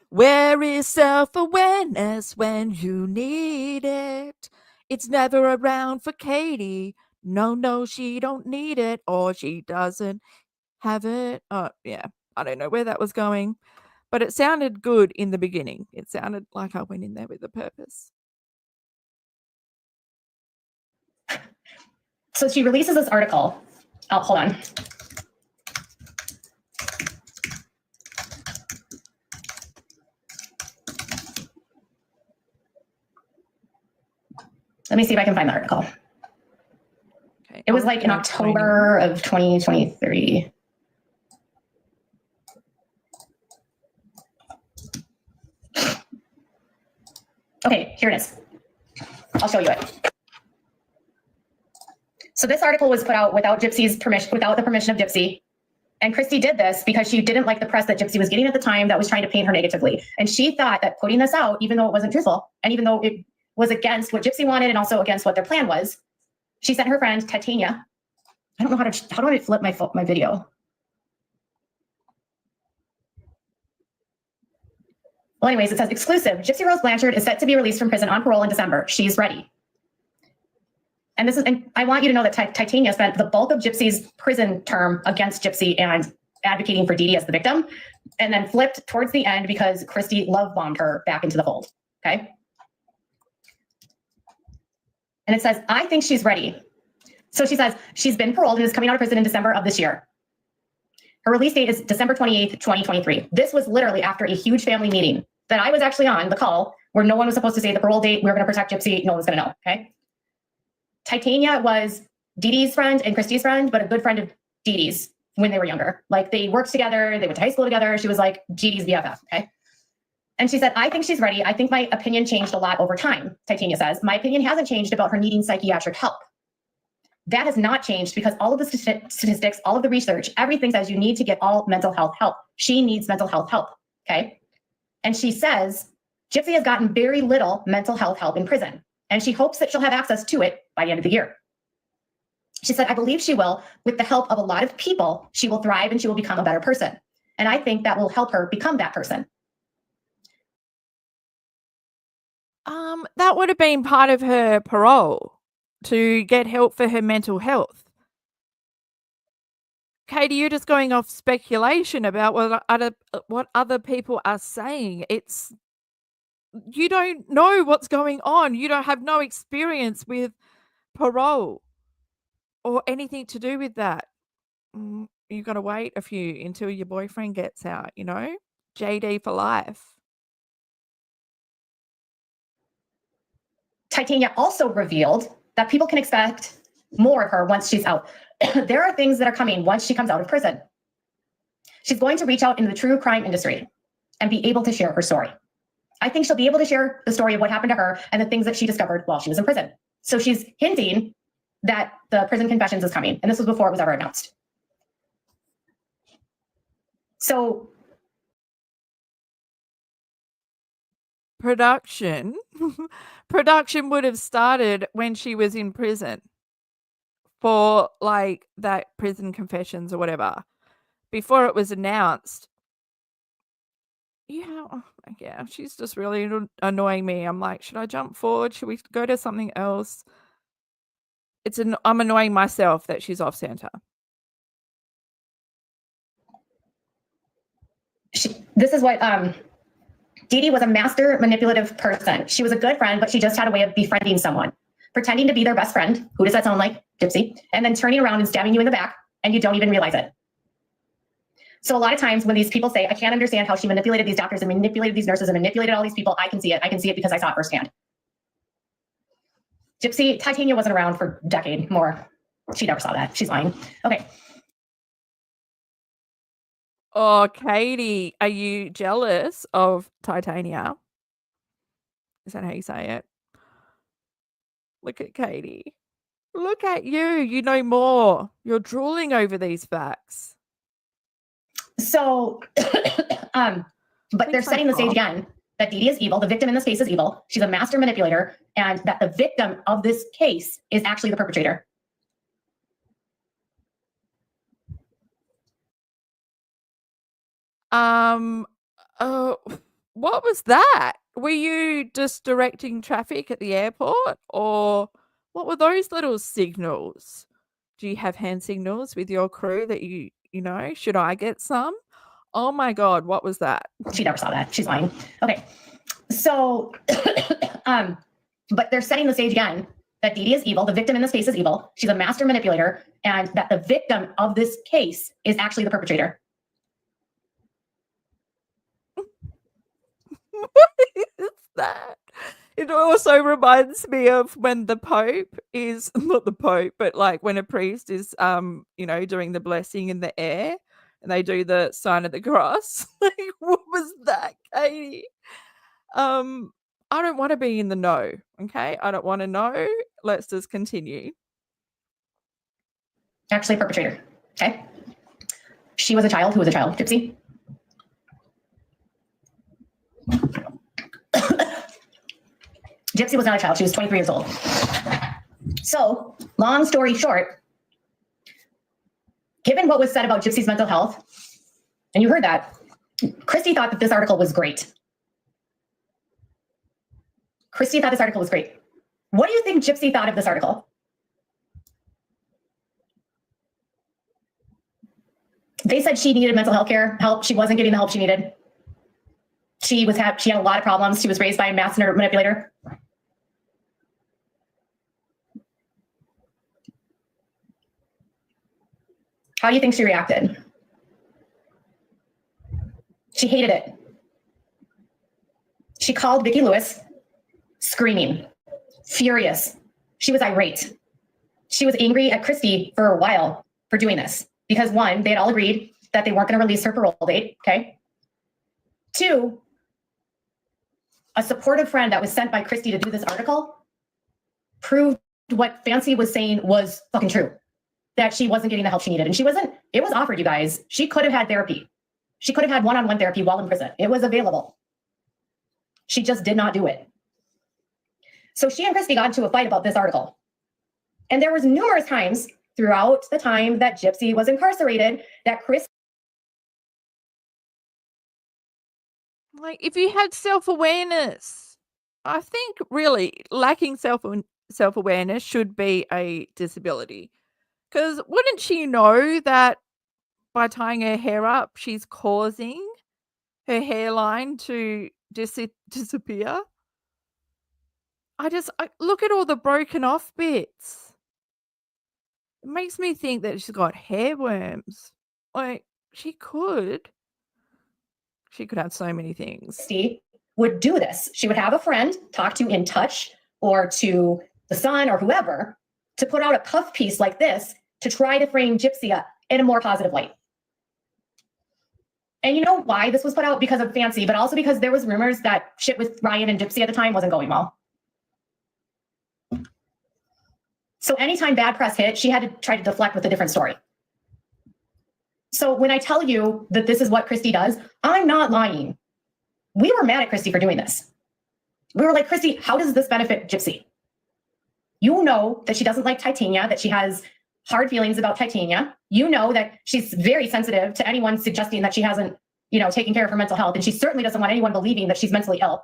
Where is self-awareness when you need it? It's never around for Katie. No, she don't need it, or she doesn't have it. Oh, yeah. I don't know where that was going, but it sounded good in the beginning. It sounded like I went in there with a purpose. So she releases this article. Oh, hold on. Let me see if I can find the article. Okay, it was like in October of 2023. Okay, here it is. I'll show you it. So this article was put out without Gypsy's permission, without the permission of Gypsy. And Kristy did this because she didn't like the press that Gypsy was getting at the time that was trying to paint her negatively. And she thought that putting this out, even though it wasn't truthful, and even though it was against what Gypsy wanted and also against what their plan was, she sent her friend Titania. I don't know how do I flip my video? Well, anyways, it says exclusive. Gypsy Rose Blanchard is set to be released from prison on parole in December. She's ready. And I want you to know that Titania spent the bulk of Gypsy's prison term against Gypsy and advocating for Dee Dee as the victim, and then flipped towards the end because Kristy love bombed her back into the fold. Okay. And it says, I think she's ready. So she says she's been paroled and is coming out of prison in December of this year. Her release date is December 28th, 2023. This was literally after a huge family meeting that I was actually on the call where no one was supposed to say the parole date. We were going to protect Gypsy. No one was going to know. Okay. Titania was Dee Dee's friend and Kristy's friend, but a good friend of Dee Dee's when they were younger. Like, they worked together. They went to high school together. She was like Dee Dee's BFF. Okay. And she said, I think she's ready. I think my opinion changed a lot over time. Titania says, my opinion hasn't changed about her needing psychiatric help. That has not changed because all of the statistics, all of the research, everything says you need to get all mental health help. She needs mental health help. Okay. And she says, Gypsy has gotten very little mental health help in prison, and she hopes that she'll have access to it by the end of the year. She said, I believe she will. With the help of a lot of people, she will thrive and she will become a better person. And I think that will help her become that person. That would have been part of her parole, to get help for her mental health. Katie, you're just going off speculation about what other people are saying. You don't know what's going on. You don't have no experience with parole or anything to do with that. You've got to wait until your boyfriend gets out, JD for life. Titania also revealed that people can expect more of her once she's out. There are things that are coming once she comes out of prison. She's going to reach out into the true crime industry and be able to share her story. I think she'll be able to share the story of what happened to her and the things that she discovered while she was in prison. So she's hinting that the prison confessions is coming. And this was before it was ever announced. So production would have started when she was in prison for like that prison confessions or whatever, before it was announced. Yeah, she's just really annoying me. I'm like, should I jump forward? Should we go to something else? I'm annoying myself that she's off center. This is what Dee Dee was a master manipulative person. She was a good friend, but she just had a way of befriending someone, pretending to be their best friend. Who does that sound like? Gypsy. And then turning around and stabbing you in the back, and you don't even realize it. So a lot of times when these people say, I can't understand how she manipulated these doctors and manipulated these nurses and manipulated all these people, I can see it. I can see it because I saw it firsthand. Gypsy, Titania wasn't around for a decade more. She never saw that. She's lying. Okay. Oh, Katie, are you jealous of Titania? Is that how you say it? Look at Katie. Look at you. You know more. You're drooling over these facts. So, but they're setting the stage again that Dee Dee is evil. The victim in this case is evil. She's a master manipulator, and that the victim of this case is actually the perpetrator. What was that? Were you just directing traffic at the airport, or what were those little signals? Do you have hand signals with your crew that you know, should I get some? Oh my God, what was that? She never saw that. She's lying. Okay. So, but they're setting the stage again that Dee Dee is evil. The victim in this case is evil. She's a master manipulator, and that the victim of this case is actually the perpetrator. What is that? It also reminds me of when the Pope is not the Pope, but like when a priest is you know, doing the blessing in the air and they do the sign of the cross. Like, what was that, Katie? I don't want to be in the know. Okay, I don't want to know. Let's just continue. Actually, perpetrator. Okay. She was a child. Who was a child? Gypsy. Gypsy was not a child. She was 23 years old. So, long story short, given what was said about Gypsy's mental health, and you heard that, Kristy thought that this article was great. Kristy thought this article was great. What do you think Gypsy thought of this article? They said she needed mental health care help. She wasn't getting the help she needed. She had a lot of problems. She was raised by a master manipulator. How do you think she reacted? She hated it. She called Vicki Lewis, screaming, furious. She was irate. She was angry at Kristy for a while for doing this because, one, they had all agreed that they weren't going to release her parole date, okay? Two, a supportive friend that was sent by Kristy to do this article proved what Fancy was saying was fucking true, that she wasn't getting the help she needed. And it was offered, you guys. She could have had therapy. She could have had one-on-one therapy while in prison. It was available. She just did not do it. So she and Kristy got into a fight about this article. And there was numerous times throughout the time that Gypsy was incarcerated that Kristy, like, if you had self-awareness, I think really lacking self-awareness should be a disability. Because wouldn't she know that by tying her hair up, she's causing her hairline to disappear? I look at all the broken off bits. It makes me think that she's got hair worms. Like, she could have so many things. would do this. She would have a friend talk to In Touch or to the Sun or whoever to put out a puff piece like this to try to frame Gypsy up in a more positive light. And you know why this was put out? Because of Fancy, but also because there was rumors that shit with Ryan and Gypsy at the time wasn't going well. So anytime bad press hit, she had to try to deflect with a different story. So when I tell you that this is what Kristy does, I'm not lying. We were mad at Kristy for doing this. We were like, Kristy, how does this benefit Gypsy? You know that she doesn't like Titania, that she has hard feelings about Titania. You know that she's very sensitive to anyone suggesting that she hasn't, you know, taken care of her mental health. And she certainly doesn't want anyone believing that she's mentally ill.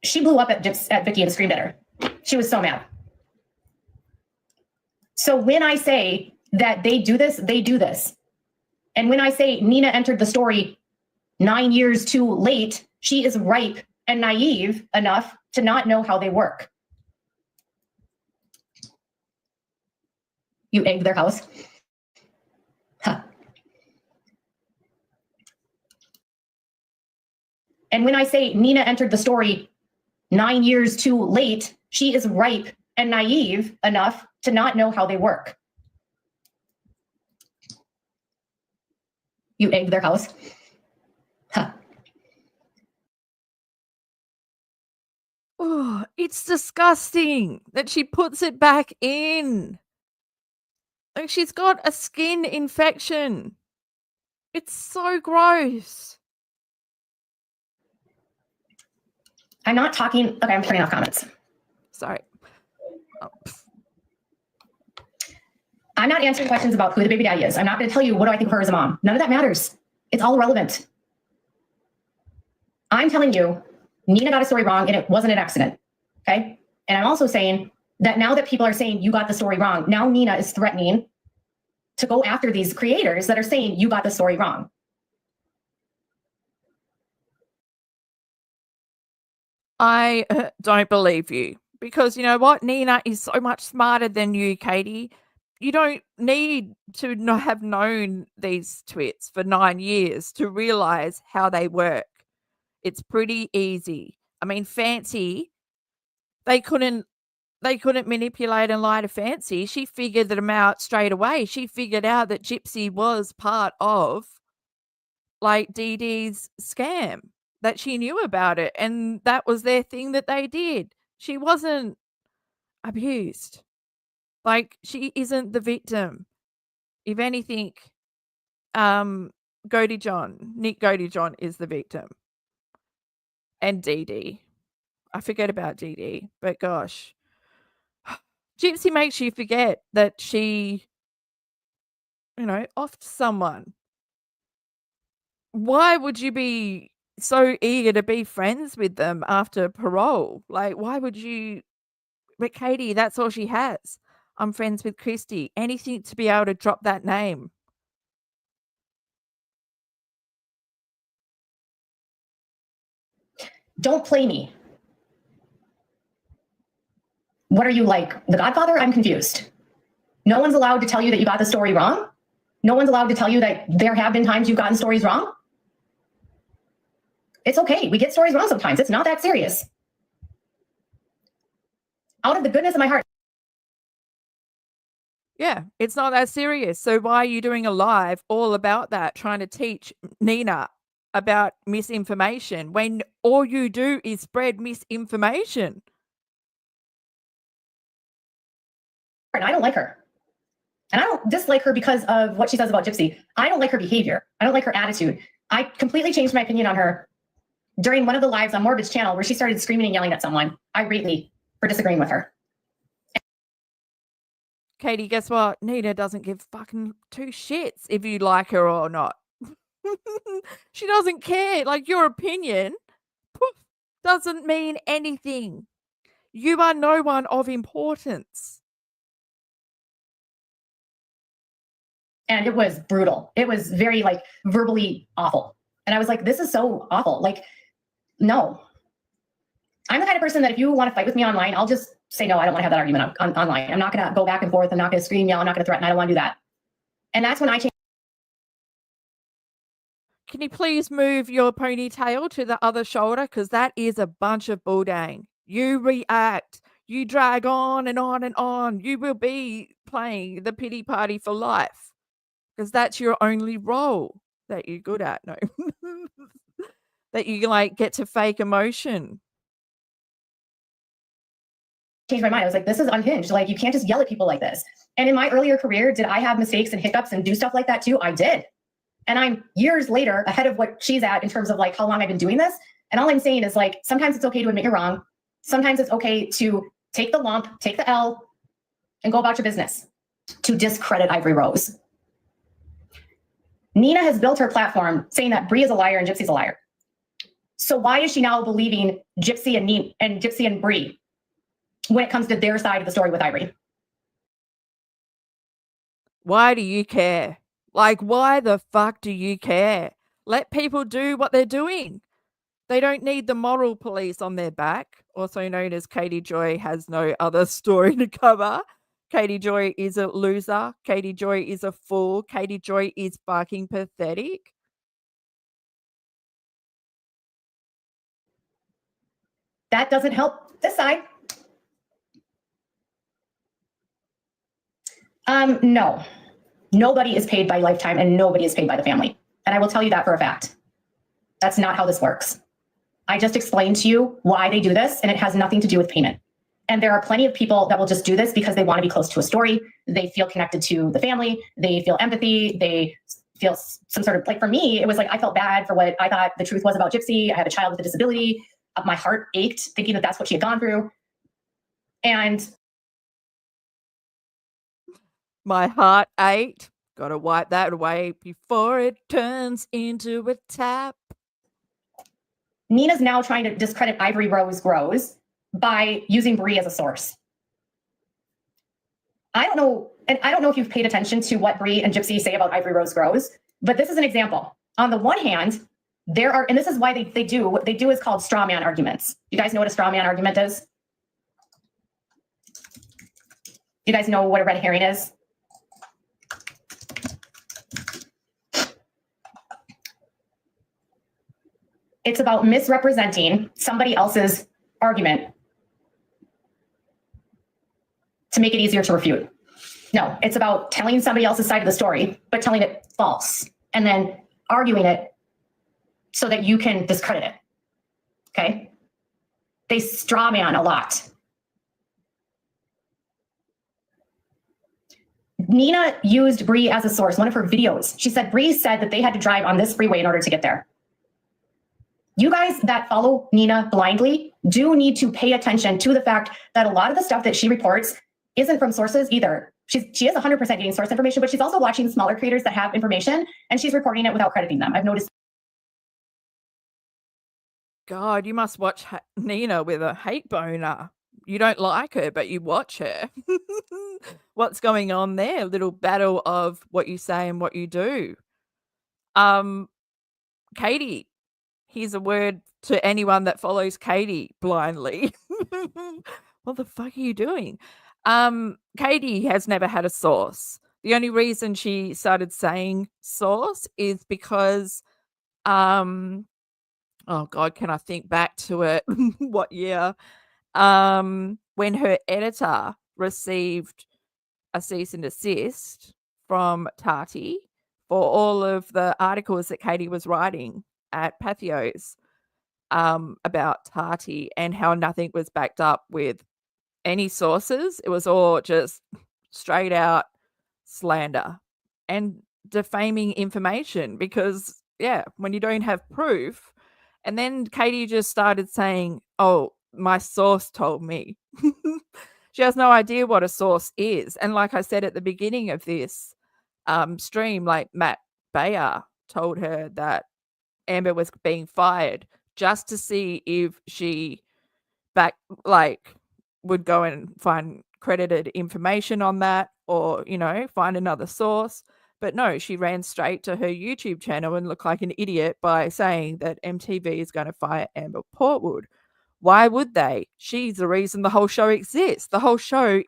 She blew up at Vicky and screamed at her. She was so mad. So when I say that they do this, they do this. And when I say Nina entered the story 9 years too late, she is ripe and naive enough to not know how they work. You egged their house. Huh. And when I say Nina entered the story 9 years too late, she is ripe and naive enough to not know how they work. You egged their house. Huh. Oh, it's disgusting that she puts it back in. Like, she's got a skin infection. It's so gross. I'm not talking. Okay, I'm turning off comments. Sorry. Oh. I'm not answering questions about who the baby daddy is. I'm not going to tell you what do I think of her as a mom. None of that matters. It's all irrelevant. I'm telling you, Nina got a story wrong and it wasn't an accident. Okay. And I'm also saying that now that people are saying you got the story wrong, now Nina is threatening to go after these creators that are saying you got the story wrong. I don't believe you, because you know what? Nina is so much smarter than you, Katie. You don't need to have known these twits for 9 years to realize how they work. It's pretty easy. I mean, Fancy, they couldn't manipulate and lie to Fancy. She figured them out straight away. She figured out that Gypsy was part of like Dee Dee's scam, that she knew about it, and that was their thing that they did. She wasn't abused. Like, she isn't the victim. If anything, Nick Goldie-John is the victim. And Dee Dee. I forget about Dee Dee, but gosh. Gypsy makes you forget that she, you know, offed someone. Why would you be so eager to be friends with them after parole? Like, why would you? But Katie, that's all she has. I'm friends with Kristy. Anything to be able to drop that name. Don't play me. What are you, like The Godfather? I'm confused. No one's allowed to tell you that you got the story wrong. No one's allowed to tell you that there have been times you've gotten stories wrong. It's okay. We get stories wrong sometimes. It's not that serious. Out of the goodness of my heart. Yeah, it's not that serious. So why are you doing a live all about that, trying to teach Nina about misinformation when all you do is spread misinformation? And I don't like her. And I don't dislike her because of what she says about Gypsy. I don't like her behavior. I don't like her attitude. I completely changed my opinion on her during one of the lives on Morbid's channel where she started screaming and yelling at someone irately for disagreeing with her. Katie, guess what? Nina doesn't give fucking two shits if you like her or not. She doesn't care. Like, your opinion doesn't mean anything. You are no one of importance. And it was brutal. It was very, like, verbally awful. And I was like, this is so awful. Like, no. I'm the kind of person that if you want to fight with me online, I'll just say, no, I don't want to have that argument online. I'm not going to go back and forth. I'm not going to scream, yell. I'm not going to threaten. I don't want to do that. And that's when I changed. can you please move your ponytail to the other shoulder? Because that is a bunch of bulldang. You react. You drag on and on and on. You will be playing the pity party for life. Because that's your only role that you're good at. No. That you, like, get to fake emotion. Changed my mind. I was like, this is unhinged. Like, you can't just yell at people like this. And in my earlier career, did I have mistakes and hiccups and do stuff like that too? I did. And I'm years later ahead of what she's at in terms of like how long I've been doing this. And all I'm saying is like, sometimes it's okay to admit you're wrong. Sometimes it's okay to take the lump, take the L, and go about your business. To discredit Ivory Rose. Nina has built her platform saying that Bree is a liar and Gypsy's a liar. So why is she now believing Gypsy and Gypsy and Bree when it comes to their side of the story with Ivory? Why do you care? Like, why the fuck do you care? Let people do what they're doing. They don't need the moral police on their back, also known as Katie Joy has no other story to cover. Katie Joy is a loser. Katie Joy is a fool. Katie Joy is fucking pathetic. That doesn't help this side. No. Nobody is paid by Lifetime and nobody is paid by the family. And I will tell you that for a fact. That's not how this works. I just explained to you why they do this, and it has nothing to do with payment. And there are plenty of people that will just do this because they want to be close to a story. They feel connected to the family. They feel empathy. They feel some sort of, like for me, it was like I felt bad for what I thought the truth was about Gypsy. I had a child with a disability. My heart ached thinking that that's what she had gone through. And my heart ached. Gotta wipe that away before it turns into a tap. Nina's now trying to discredit Ivory Rose by using Bree as a source. I don't know, and I don't know if you've paid attention to what Bree and Gypsy say about Ivory Rose, but this is an example. On the one hand, there are, and this is why they do, what they do is called straw man arguments. You guys know what a straw man argument is? You guys know what a red herring is? It's about misrepresenting somebody else's argument to make it easier to refute. No, it's about telling somebody else's side of the story, but telling it false and then arguing it so that you can discredit it. Okay? They straw man a lot. Nina used Bree as a source, one of her videos. She said Bree said that they had to drive on this freeway in order to get there. You guys that follow Nina blindly do need to pay attention to the fact that a lot of the stuff that she reports isn't from sources either. She is 100% getting source information, but she's also watching smaller creators that have information and she's reporting it without crediting them. I've noticed. God, you must watch Nina with a hate boner. You don't like her, but you watch her. What's going on there? Little battle of what you say and what you do. Katie. Here's a word to anyone that follows Katie blindly. What the fuck are you doing? Katie has never had a source. The only reason she started saying source is because, oh God, can I think back to it? What year? When her editor received a cease and desist from Tati for all of the articles that Katie was writing at Pathio's about Tati and how nothing was backed up with any sources. It was all just straight out slander and defaming information because, yeah, when you don't have proof. And then Katie just started saying, oh, my source told me. She has no idea what a source is. And like I said at the beginning of this stream, like Matt BAIER told her that Amber was being fired just to see if she would go and find credited information on that or, you know, find another source. But no, she ran straight to her YouTube channel and looked like an idiot by saying that MTV is going to fire Amber Portwood. Why would they? She's the reason the whole show exists. The whole show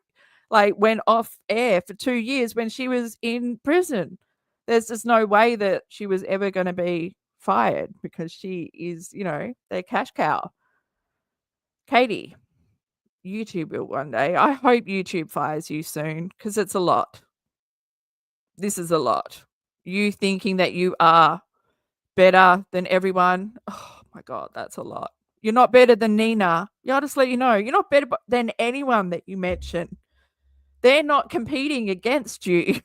went off air for 2 years when she was in prison. There's just no way that she was ever going to be fired because she is, you know, their cash cow. Katie, YouTube will one day. I hope YouTube fires you soon because it's a lot. This is a lot. You thinking that you are better than everyone. Oh my God, that's a lot. You're not better than Nina. I'll just let you know, you're not better than anyone that you mention. They're not competing against you.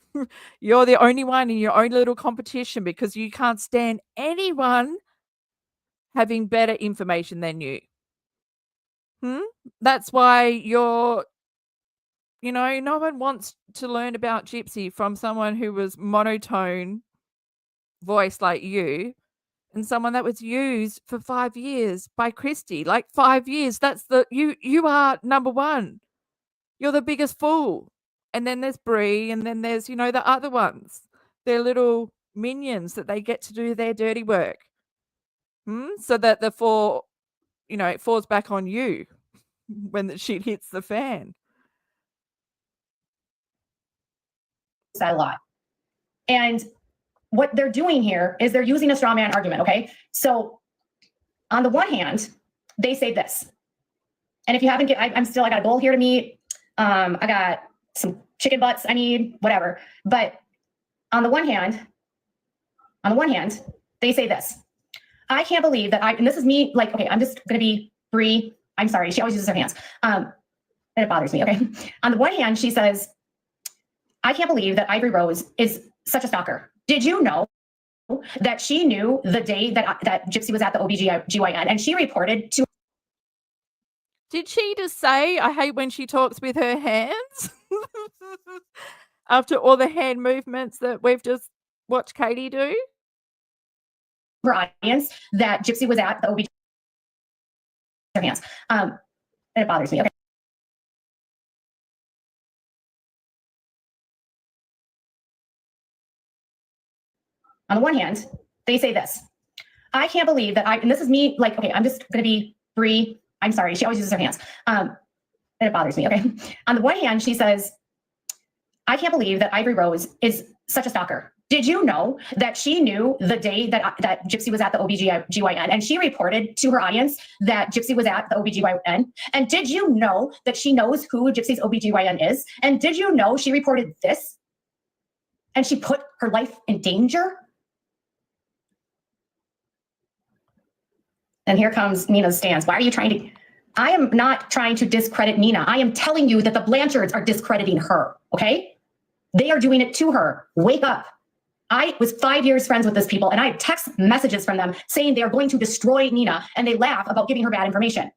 You're the only one in your own little competition because you can't stand anyone having better information than you. That's why you're, you know, no one wants to learn about Gypsy from someone who was monotone voice like you and someone that was used for 5 years by Kristy. Like 5 years. That's you are number one. You're the biggest fool. And then there's Brie, and then there's, you know, the other ones. They're little minions that they get to do their dirty work. So that it falls back on you when the shit hits the fan. That a lot. And what they're doing here is they're using a straw man argument, okay? So on the one hand, they say this. And if you haven't I got a goal here to meet. I got some chicken butts I need, whatever. But on the one hand, they say this. I can't believe that and this is me, like, okay, I'm just going to be Brie. I'm sorry. She always uses her hands. And it bothers me, okay? On the one hand, she says, I can't believe that Ivory Rose is such a stalker. Did you know that she knew the day that Gypsy was at the OBGYN and she reported to... Did she just say, I hate when she talks with her hands? After all the hand movements that we've just watched Katie do? Her audience that Gypsy was at the OBGYN. Her hands. And it bothers me, okay? On the one hand, they say this. I can't believe that and this is me, like, okay, I'm just going to be Brie. I'm sorry. She always uses her hands. And it bothers me, okay? On the one hand, she says, I can't believe that Ivory Rose is such a stalker. Did you know that she knew the day that Gypsy was at the OBGYN and she reported to her audience that Gypsy was at the OBGYN? And did you know that she knows who Gypsy's OBGYN is? And did you know she reported this? And she put her life in danger? And here comes Nina's stance. Why are you trying to... I am not trying to discredit Nina. I am telling you that the Blanchards are discrediting her, okay? They are doing it to her. Wake up. I was 5 years friends with these people, and I had text messages from them saying they are going to destroy Nina, and they laugh about giving her bad information.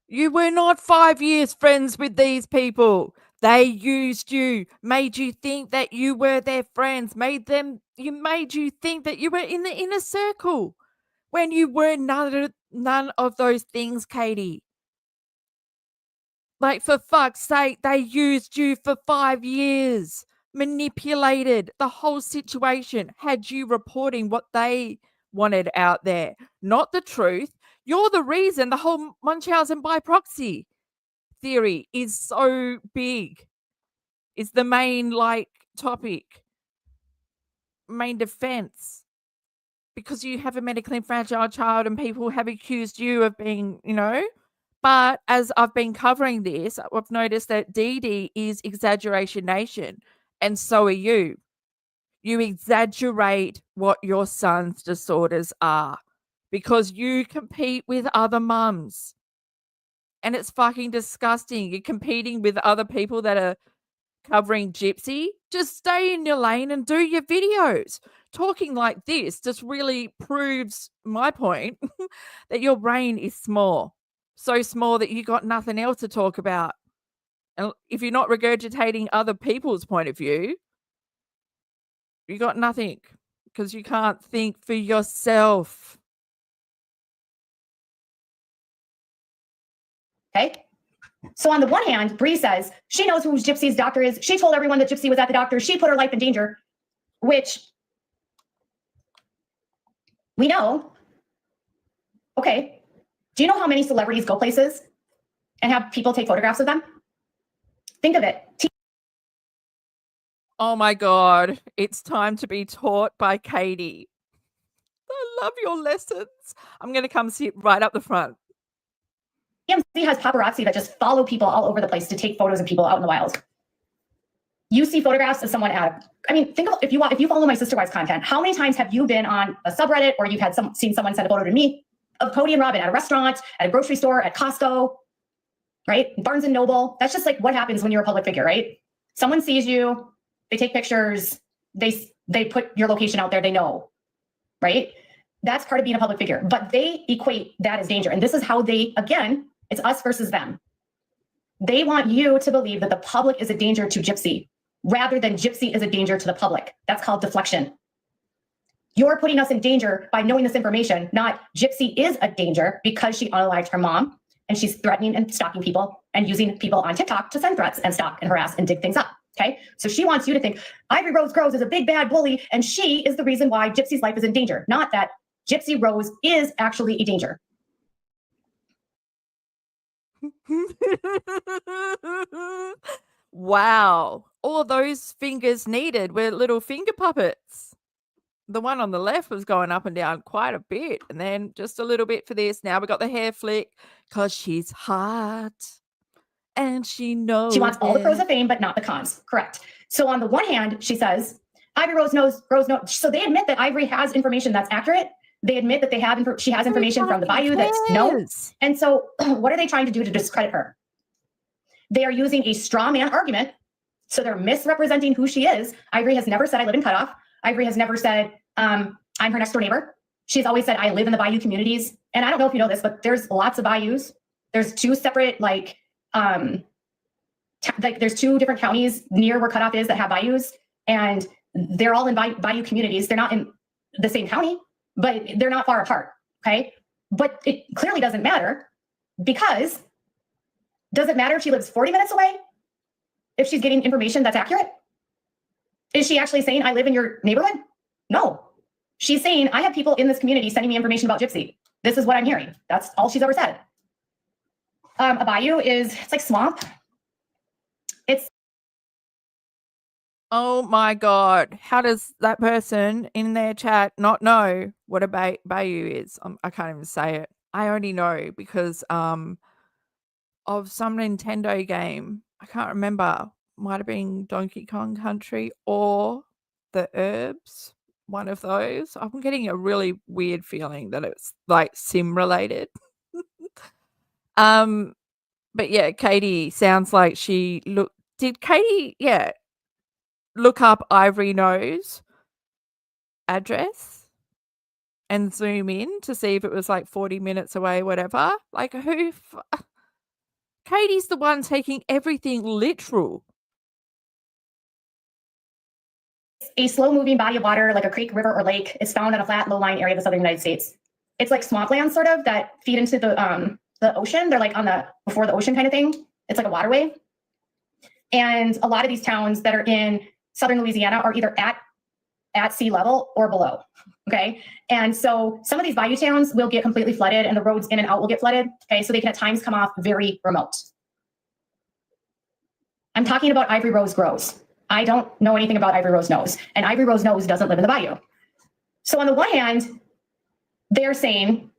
You were not 5 years friends with these people. They used you, made you think that you were their friends, made you think that you were in the inner circle when you were none of those things, Katie. Like, for fuck's sake, they used you for 5 years, manipulated the whole situation, had you reporting what they wanted out there, not the truth. You're the reason the whole Munchausen by proxy theory is so big. It's the main, like, topic, main defense. Because you have a medically fragile child and people have accused you of being, you know. But as I've been covering this, I've noticed that Dee is exaggeration nation. And so are you. You exaggerate what your son's disorders are. Because you compete with other mums. And it's fucking disgusting. You're competing with other people that are covering Gypsy. Just stay in your lane and do your videos. Talking like this just really proves my point that your brain is small. So small that you got nothing else to talk about. And if you're not regurgitating other people's point of view, you got nothing because you can't think for yourself. Okay. So on the one hand, Brie says she knows who Gypsy's doctor is. She told everyone that Gypsy was at the doctor. She put her life in danger, which we know. Okay. Do you know how many celebrities go places and have people take photographs of them? Think of it. Oh my God. It's time to be taught by Katie. I love your lessons. I'm going to come sit right up the front. EMC has paparazzi that just follow people all over the place to take photos of people out in the wild. You see photographs of someone at, I mean, think about if you follow my Sister Wives content, how many times have you been on a subreddit or you've had seen someone send a photo to me of Cody and Robin at a restaurant, at a grocery store, at Costco, right? Barnes and Noble. That's just like what happens when you're a public figure, right? Someone sees you, they take pictures, they put your location out there, they know, right? That's part of being a public figure, but they equate that as danger. And this is how they, again, it's us versus them. They want you to believe that the public is a danger to Gypsy rather than Gypsy is a danger to the public. That's called deflection. You're putting us in danger by knowing this information, not Gypsy is a danger because she unalived her mom and she's threatening and stalking people and using people on TikTok to send threats and stalk and harass and dig things up. Okay, so she wants you to think Ivory Rose Grows is a big bad bully and she is the reason why Gypsy's life is in danger, not that Gypsy Rose is actually a danger. Wow. All those fingers needed were little finger puppets. The one on the left was going up and down quite a bit. And then just a little bit for this. Now we got the hair flick because she's hot. And she knows. She wants all the pros of fame, but not the cons. Correct. So on the one hand, she says, Ivory Rose knows. So they admit that Ivory has information that's accurate. They admit that she has information from the Bayou that's no. And so what are they trying to do to discredit her? They are using a straw man argument. So they're misrepresenting who she is. Ivory has never said, I live in Cutoff. Ivory has never said, I'm her next door neighbor. She's always said, I live in the Bayou communities. And I don't know if you know this, but there's lots of Bayous. There's two separate, there's two different counties near where Cutoff is that have Bayous. And they're all in Bayou communities. They're not in the same county, but they're not far apart, okay? But it clearly doesn't matter because does it matter if she lives 40 minutes away? If she's getting information that's accurate? Is she actually saying, I live in your neighborhood? No. She's saying, I have people in this community sending me information about Gypsy. This is what I'm hearing. That's all she's ever said. A bayou it's like swamp. Oh my God. How does that person in their chat not know what a bayou is? I can't even say it. I only know because of some Nintendo game. I can't remember. Might have been Donkey Kong Country or the Herbs. One of those. I'm getting a really weird feeling that it's like sim related. But yeah, Katie sounds like she did Katie, look up Ivory Nose address and zoom in to see if it was like 40 minutes away, whatever. Like Katie's the one taking everything literal. A slow-moving body of water, like a creek, river, or lake, is found in a flat, low-lying area of the southern United States. It's like swampland, sort of, that feed into the ocean. They're like on before the ocean kind of thing. It's like a waterway. And a lot of these towns that are in southern Louisiana are either at sea level or below, okay? And so some of these bayou towns will get completely flooded and the roads in and out will get flooded, okay? So they can at times come off very remote. I'm talking about Ivory Rose Grows. I don't know anything about Ivory Rose Nose, and Ivory Rose Nose doesn't live in the bayou. So on the one hand, they're saying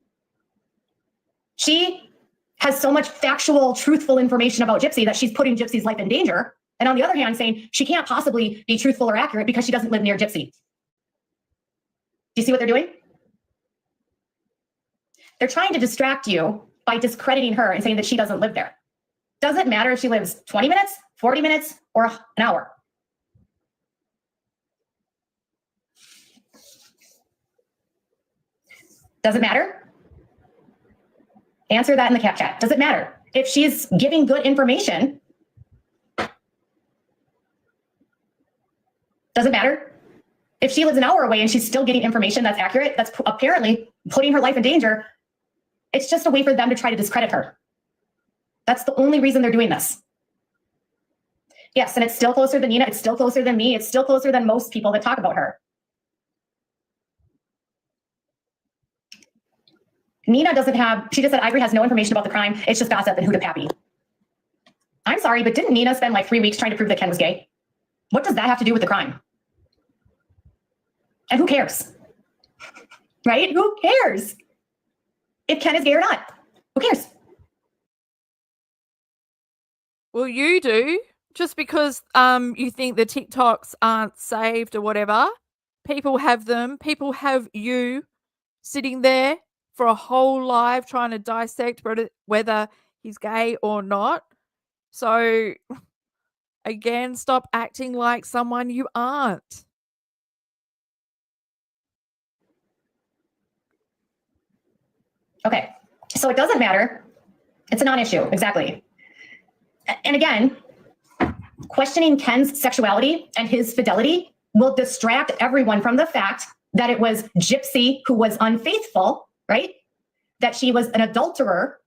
she has so much factual, truthful information about Gypsy that she's putting Gypsy's life in danger. And on the other hand, saying she can't possibly be truthful or accurate because she doesn't live near Gypsy. Do you see what they're doing? They're trying to distract you by discrediting her and saying that she doesn't live there. Doesn't matter if she lives 20 minutes, 40 minutes, or an hour. Does it matter? Answer that in the chat. Does it matter? If she's giving good information, does it matter? If she lives an hour away and she's still getting information that's accurate, that's apparently putting her life in danger, it's just a way for them to try to discredit her. That's the only reason they're doing this. Yes, and it's still closer than Nina. It's still closer than me. It's still closer than most people that talk about her. Nina doesn't have, she just said Ivory has no information about the crime. It's just gossip and hoot pappy. I'm sorry, but didn't Nina spend like 3 weeks trying to prove that Ken was gay? What does that have to do with the crime? And who cares? Right? Who cares if Ken is gay or not? Who cares? Well, you do. Just because you think the TikToks aren't saved or whatever. People have them. People have you sitting there for a whole live trying to dissect whether he's gay or not. So again, stop acting like someone you aren't. Okay, so it doesn't matter. It's a non-issue, exactly. And again, questioning Ken's sexuality and his fidelity will distract everyone from the fact that it was Gypsy who was unfaithful, right? That she was an adulterer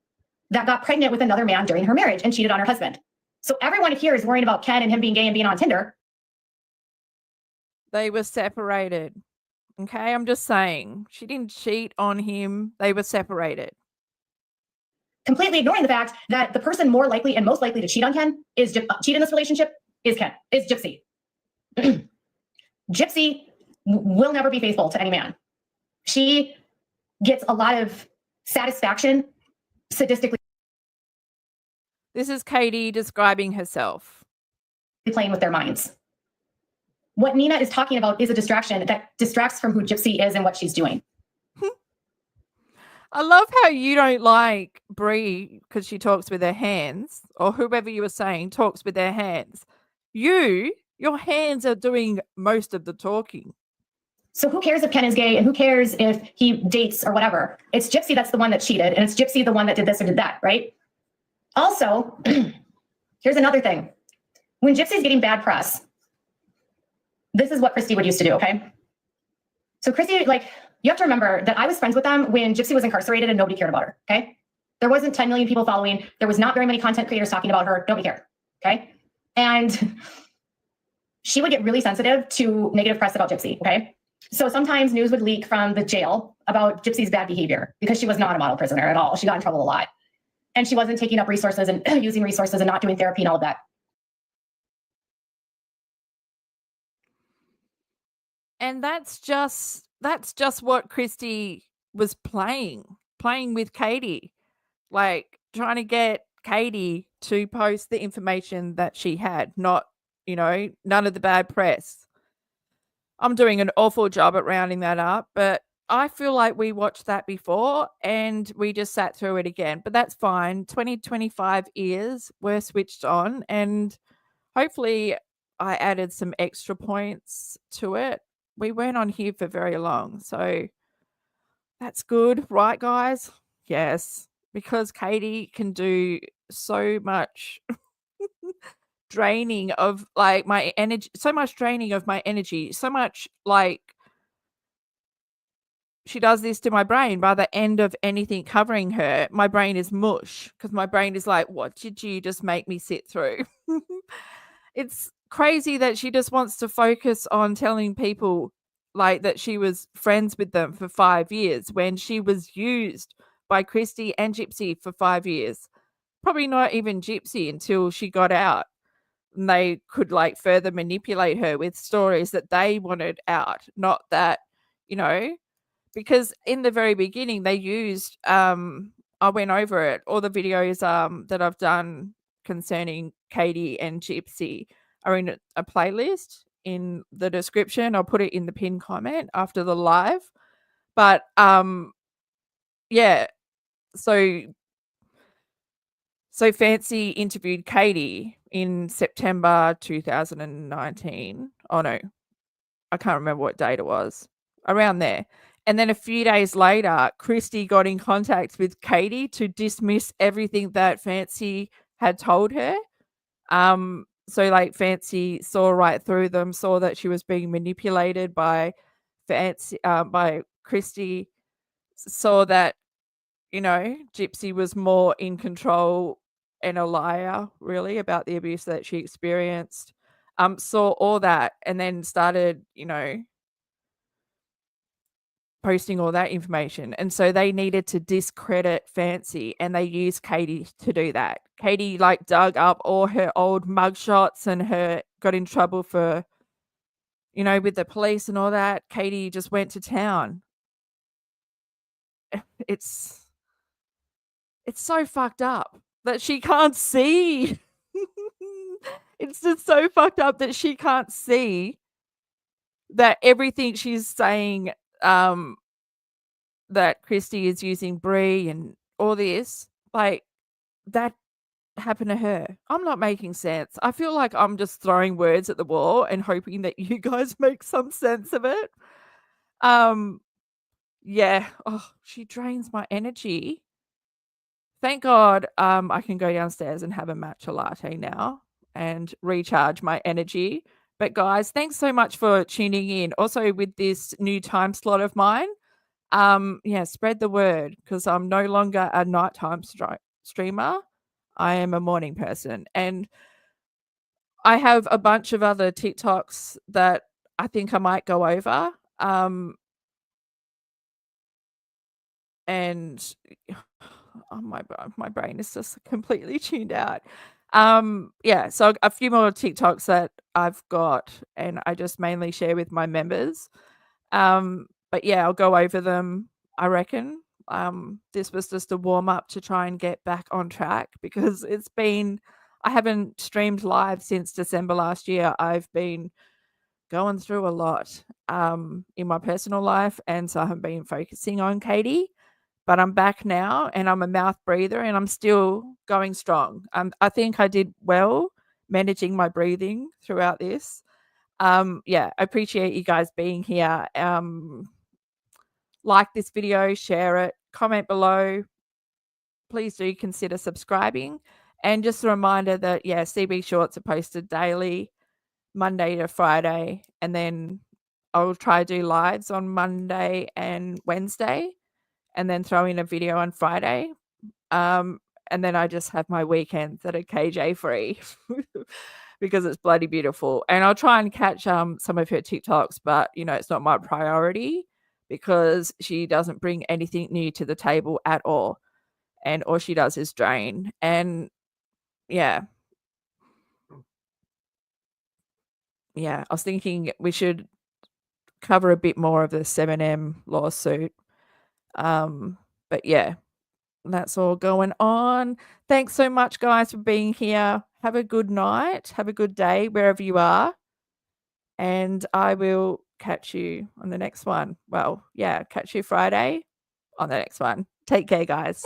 that got pregnant with another man during her marriage and cheated on her husband. So everyone here is worrying about Ken and him being gay and being on Tinder. They were separated. Okay, I'm just saying. She didn't cheat on him. They were separated. Completely ignoring the fact that the person more likely and most likely to cheat on Ken is cheat in this relationship is Gypsy. Gypsy will never be faithful to any man. She gets a lot of satisfaction sadistically. This is Katie describing herself. Playing with their minds. What Nina is talking about is a distraction that distracts from who Gypsy is and what she's doing. I love how you don't like Brie because she talks with her hands, or whoever you were saying talks with their hands. Your hands are doing most of the talking. So who cares if Ken is gay and who cares if he dates or whatever? It's Gypsy that's the one that cheated, and it's Gypsy the one that did this or did that, right? Also, here's another thing. When Gypsy's getting bad press, this is what Kristy would used to do, okay? So Kristy, you have to remember that I was friends with them when Gypsy was incarcerated and nobody cared about her, okay? There wasn't 10 million people following. There was not very many content creators talking about her. Nobody cared, okay? And she would get really sensitive to negative press about Gypsy, okay? So sometimes news would leak from the jail about Gypsy's bad behavior because she was not a model prisoner at all. She got in trouble a lot. And she wasn't taking up resources and using resources and not doing therapy and all of that. And that's just what Kristy was playing with Katie, like trying to get Katie to post the information that she had, not, none of the bad press. I'm doing an awful job at rounding that up, but I feel like we watched that before and we just sat through it again, but that's fine. 2025 ears were switched on and hopefully I added some extra points to it. We weren't on here for very long, so that's good, right, guys? Yes, because Katie can do so much draining of my energy, so much draining of my energy, so much she does this to my brain. By the end of anything covering her, my brain is mush because my brain is like, what did you just make me sit through? It's crazy that she just wants to focus on telling people that she was friends with them for 5 years when she was used by Kristy and Gypsy for 5 years. Probably not even Gypsy until she got out and they could further manipulate her with stories that they wanted out, not that, because in the very beginning they used I went over it, all the videos that I've done concerning Katie and Gypsy are in a playlist in the description. I'll put it in the pinned comment after the live. But yeah, so Fancy interviewed Katie in September 2019. Oh no, I can't remember what date it was, around there. And then a few days later, Kristy got in contact with Katie to dismiss everything that Fancy had told her. So Fancy saw right through them, saw that she was being manipulated by by Kristy, saw that, Gypsy was more in control and a liar, really, about the abuse that she experienced. Saw all that and then started, posting all that information. And so they needed to discredit Fancy and they used Katie to do that. Katie dug up all her old mugshots and her got in trouble for, you know, with the police and all that. Katie just went to town. It's so fucked up that she can't see. It's just so fucked up that she can't see that everything she's saying, that Kristy is using Brie and all this, like, that happened to her. I'm not making sense. I feel like I'm just throwing words at the wall and hoping that you guys make some sense of it. Yeah. Oh, she drains my energy. Thank God, I can go downstairs and have a matcha latte now and recharge my energy. But guys, thanks so much for tuning in. Also with this new time slot of mine, yeah, spread the word because I'm no longer a nighttime streamer. I am a morning person, and I have a bunch of other TikToks that I think I might go over. And oh, my brain is just completely tuned out. Yeah, so a few more TikToks that I've got, and I just mainly share with my members. But yeah, I'll go over them, I reckon. This was just a warm up to try and get back on track because I haven't streamed live since December last year. I've been going through a lot in my personal life, and so I haven't been focusing on Katie. But I'm back now, and I'm a mouth breather, and I'm still going strong. I think I did well managing my breathing throughout this. Yeah, I appreciate you guys being here. Like this video, share it, comment below. Please do consider subscribing. And just a reminder that, yeah, CB Shorts are posted daily, Monday to Friday, and then I'll try to do lives on Monday and Wednesday, and then throw in a video on Friday. And then I just have my weekends that are KJ free because it's bloody beautiful. And I'll try and catch some of her TikToks, but you know, it's not my priority because she doesn't bring anything new to the table at all. And all she does is drain. And yeah. Yeah, I was thinking we should cover a bit more of the 7M lawsuit. But yeah, that's all going on. Thanks so much, guys, for being here. Have a good night. Have a good day wherever you are. And I will catch you on the next one. Well, yeah, catch you Friday on the next one. Take care, guys.